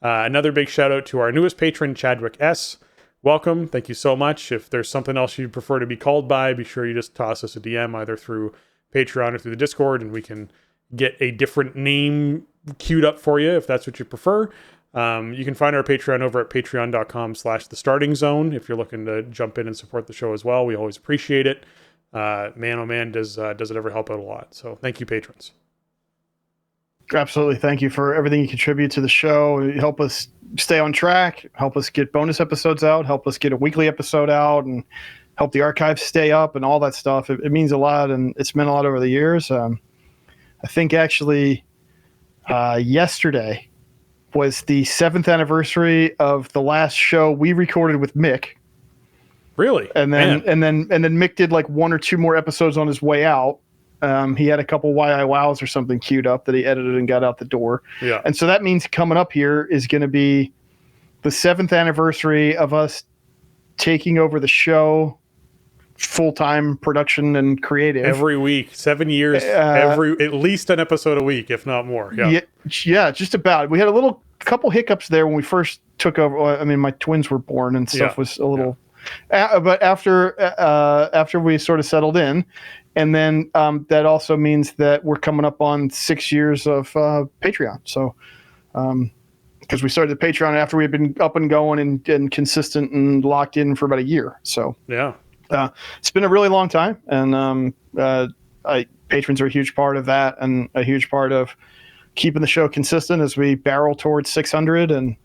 Another big shout out to our newest patron, Chadwick S. Welcome. Thank you so much. If there's something else you'd prefer to be called by, be sure you just toss us a DM either through Patreon or through the Discord, and we can get a different name queued up for you if that's what you prefer. You can find our Patreon over at patreon.com/thestartingzone if you're looking to jump in and support the show as well. We always appreciate it. Man, oh man, does it ever help out a lot. So thank you, patrons. Absolutely. Thank you for everything you contribute to the show. You help us stay on track, help us get bonus episodes out, help us get a weekly episode out, and help the archives stay up and all that stuff. It means a lot, and it's meant a lot over the years. I think actually yesterday was the 7th anniversary of the last show we recorded with Mick. Really? And then Mick did like 1 or 2 more episodes on his way out. He had a couple YI Wows or something queued up that he edited and got out the door. Yeah. And so that means coming up here is going to be the 7th anniversary of us taking over the show, full-time production and creative. Every week, 7 years, at least an episode a week, if not more. Yeah, just about. We had a couple hiccups there when we first took over. I mean, my twins were born and stuff was a little. But after we sort of settled in, and then that also means that we're coming up on 6 years of Patreon. So, because we started the Patreon after we had been up and going and consistent and locked in for about a year. So yeah. It's been a really long time, and patrons are a huge part of that, and a huge part of keeping the show consistent as we barrel towards 600. And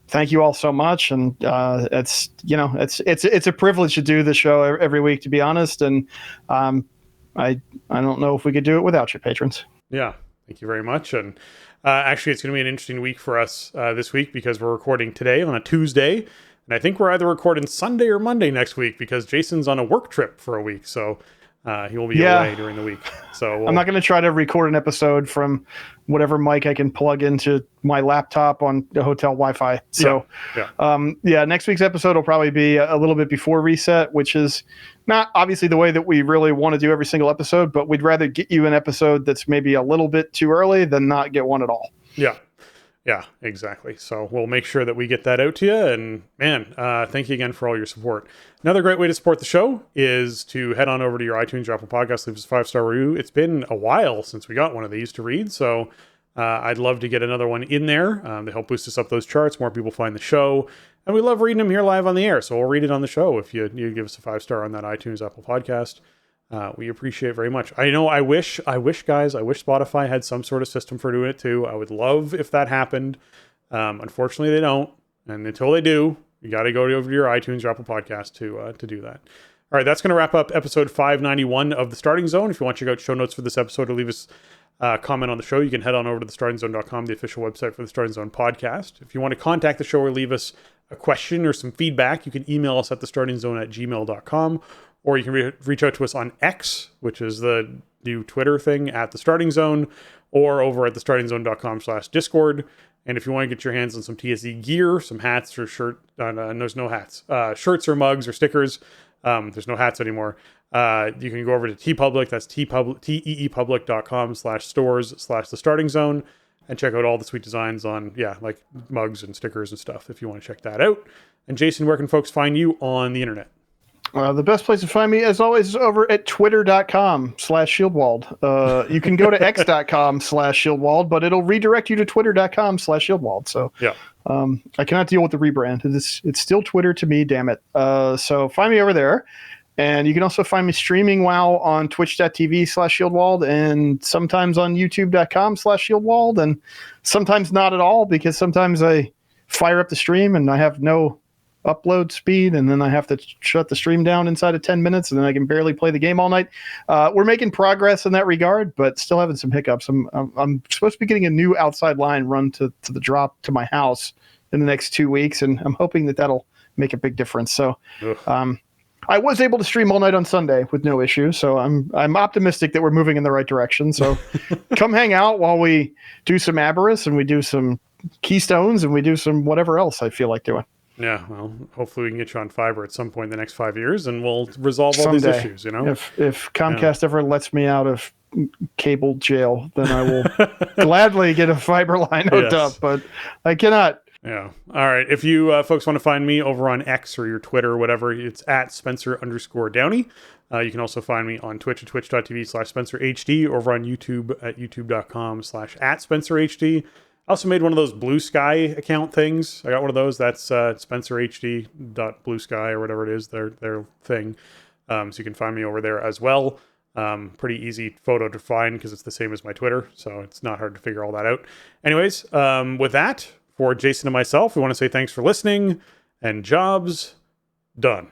thank you all so much. And it's a privilege to do the show every week, to be honest. And I don't know if we could do it without you, patrons. Yeah, thank you very much. And actually, it's going to be an interesting week for us this week because we're recording today on a Tuesday. And I think we're either recording Sunday or Monday next week because Jason's on a work trip for a week. So he will be away during the week. So I'm not going to try to record an episode from whatever mic I can plug into my laptop on the hotel Wi-Fi. So next week's episode will probably be a little bit before reset, which is not obviously the way that we really want to do every single episode, but we'd rather get you an episode that's maybe a little bit too early than not get one at all. Yeah. Yeah, exactly. So we'll make sure that we get that out to you. And man, thank you again for all your support. Another great way to support the show is to head on over to your iTunes or Apple Podcast, leave us a 5-star review. It's been a while since we got one of these to read, so I'd love to get another one in there to help boost us up those charts. More people find the show, and we love reading them here live on the air. So we'll read it on the show if you give us a 5-star on that iTunes, Apple Podcast. We appreciate it very much. I know I wish Spotify had some sort of system for doing it too. I would love if that happened. Unfortunately, they don't. And until they do, you got to go over to your iTunes or Apple Podcast to do that. All right, that's going to wrap up episode 591 of The Starting Zone. If you want to check out show notes for this episode or leave us a comment on the show, you can head on over to thestartingzone.com, the official website for the Starting Zone podcast. If you want to contact the show or leave us a question or some feedback, you can email us at thestartingzone@gmail.com. Or you can reach out to us on X, which is the new Twitter thing, at The Starting Zone, or over at thestartingzone.com/Discord. And if you want to get your hands on some TSZ gear, some hats or shirt, there's no hats, shirts or mugs or stickers. There's no hats anymore. You can go over to TeePublic. That's teepublic.com/stores/The Starting Zone, and check out all the sweet designs on, like mugs and stickers and stuff if you want to check that out. And Jason, where can folks find you on the internet? The best place to find me, as always, is over at twitter.com/Shieldwald. You can go to x.com/Shieldwald, but it'll redirect you to twitter.com/Shieldwald. So I cannot deal with the rebrand. It's still Twitter to me, damn it. So find me over there. And you can also find me streaming WoW on twitch.tv/Shieldwald and sometimes on youtube.com/Shieldwald, and sometimes not at all, because sometimes I fire up the stream and I have no upload speed, and then I have to shut the stream down inside of 10 minutes, and then I can barely play the game all night. We're making progress in that regard, but still having some hiccups. I'm supposed to be getting a new outside line run to the drop to my house in the next 2 weeks, and I'm hoping that that'll make a big difference. So, I was able to stream all night on Sunday with no issue, so I'm optimistic that we're moving in the right direction. So, come hang out while we do some Aberrus and we do some Keystones and we do some whatever else I feel like doing. Yeah, well, hopefully we can get you on fiber at some point in the next 5 years, and we'll resolve all these issues. If Comcast ever lets me out of cable jail, then I will gladly get a fiber line hooked up. But I cannot. Yeah. All right. If you folks want to find me over on X or your Twitter or whatever, it's at Spencer_Downey. You can also find me on Twitch at twitch.tv/SpencerHD, over on YouTube at youtube.com/@SpencerHD. I also made one of those Blue Sky account things. I got one of those. That's SpencerHD.BlueSky or whatever it is, their thing. So you can find me over there as well. Pretty easy photo to find because it's the same as my Twitter, so it's not hard to figure all that out. Anyways, with that, for Jason and myself, we want to say thanks for listening, and jobs done.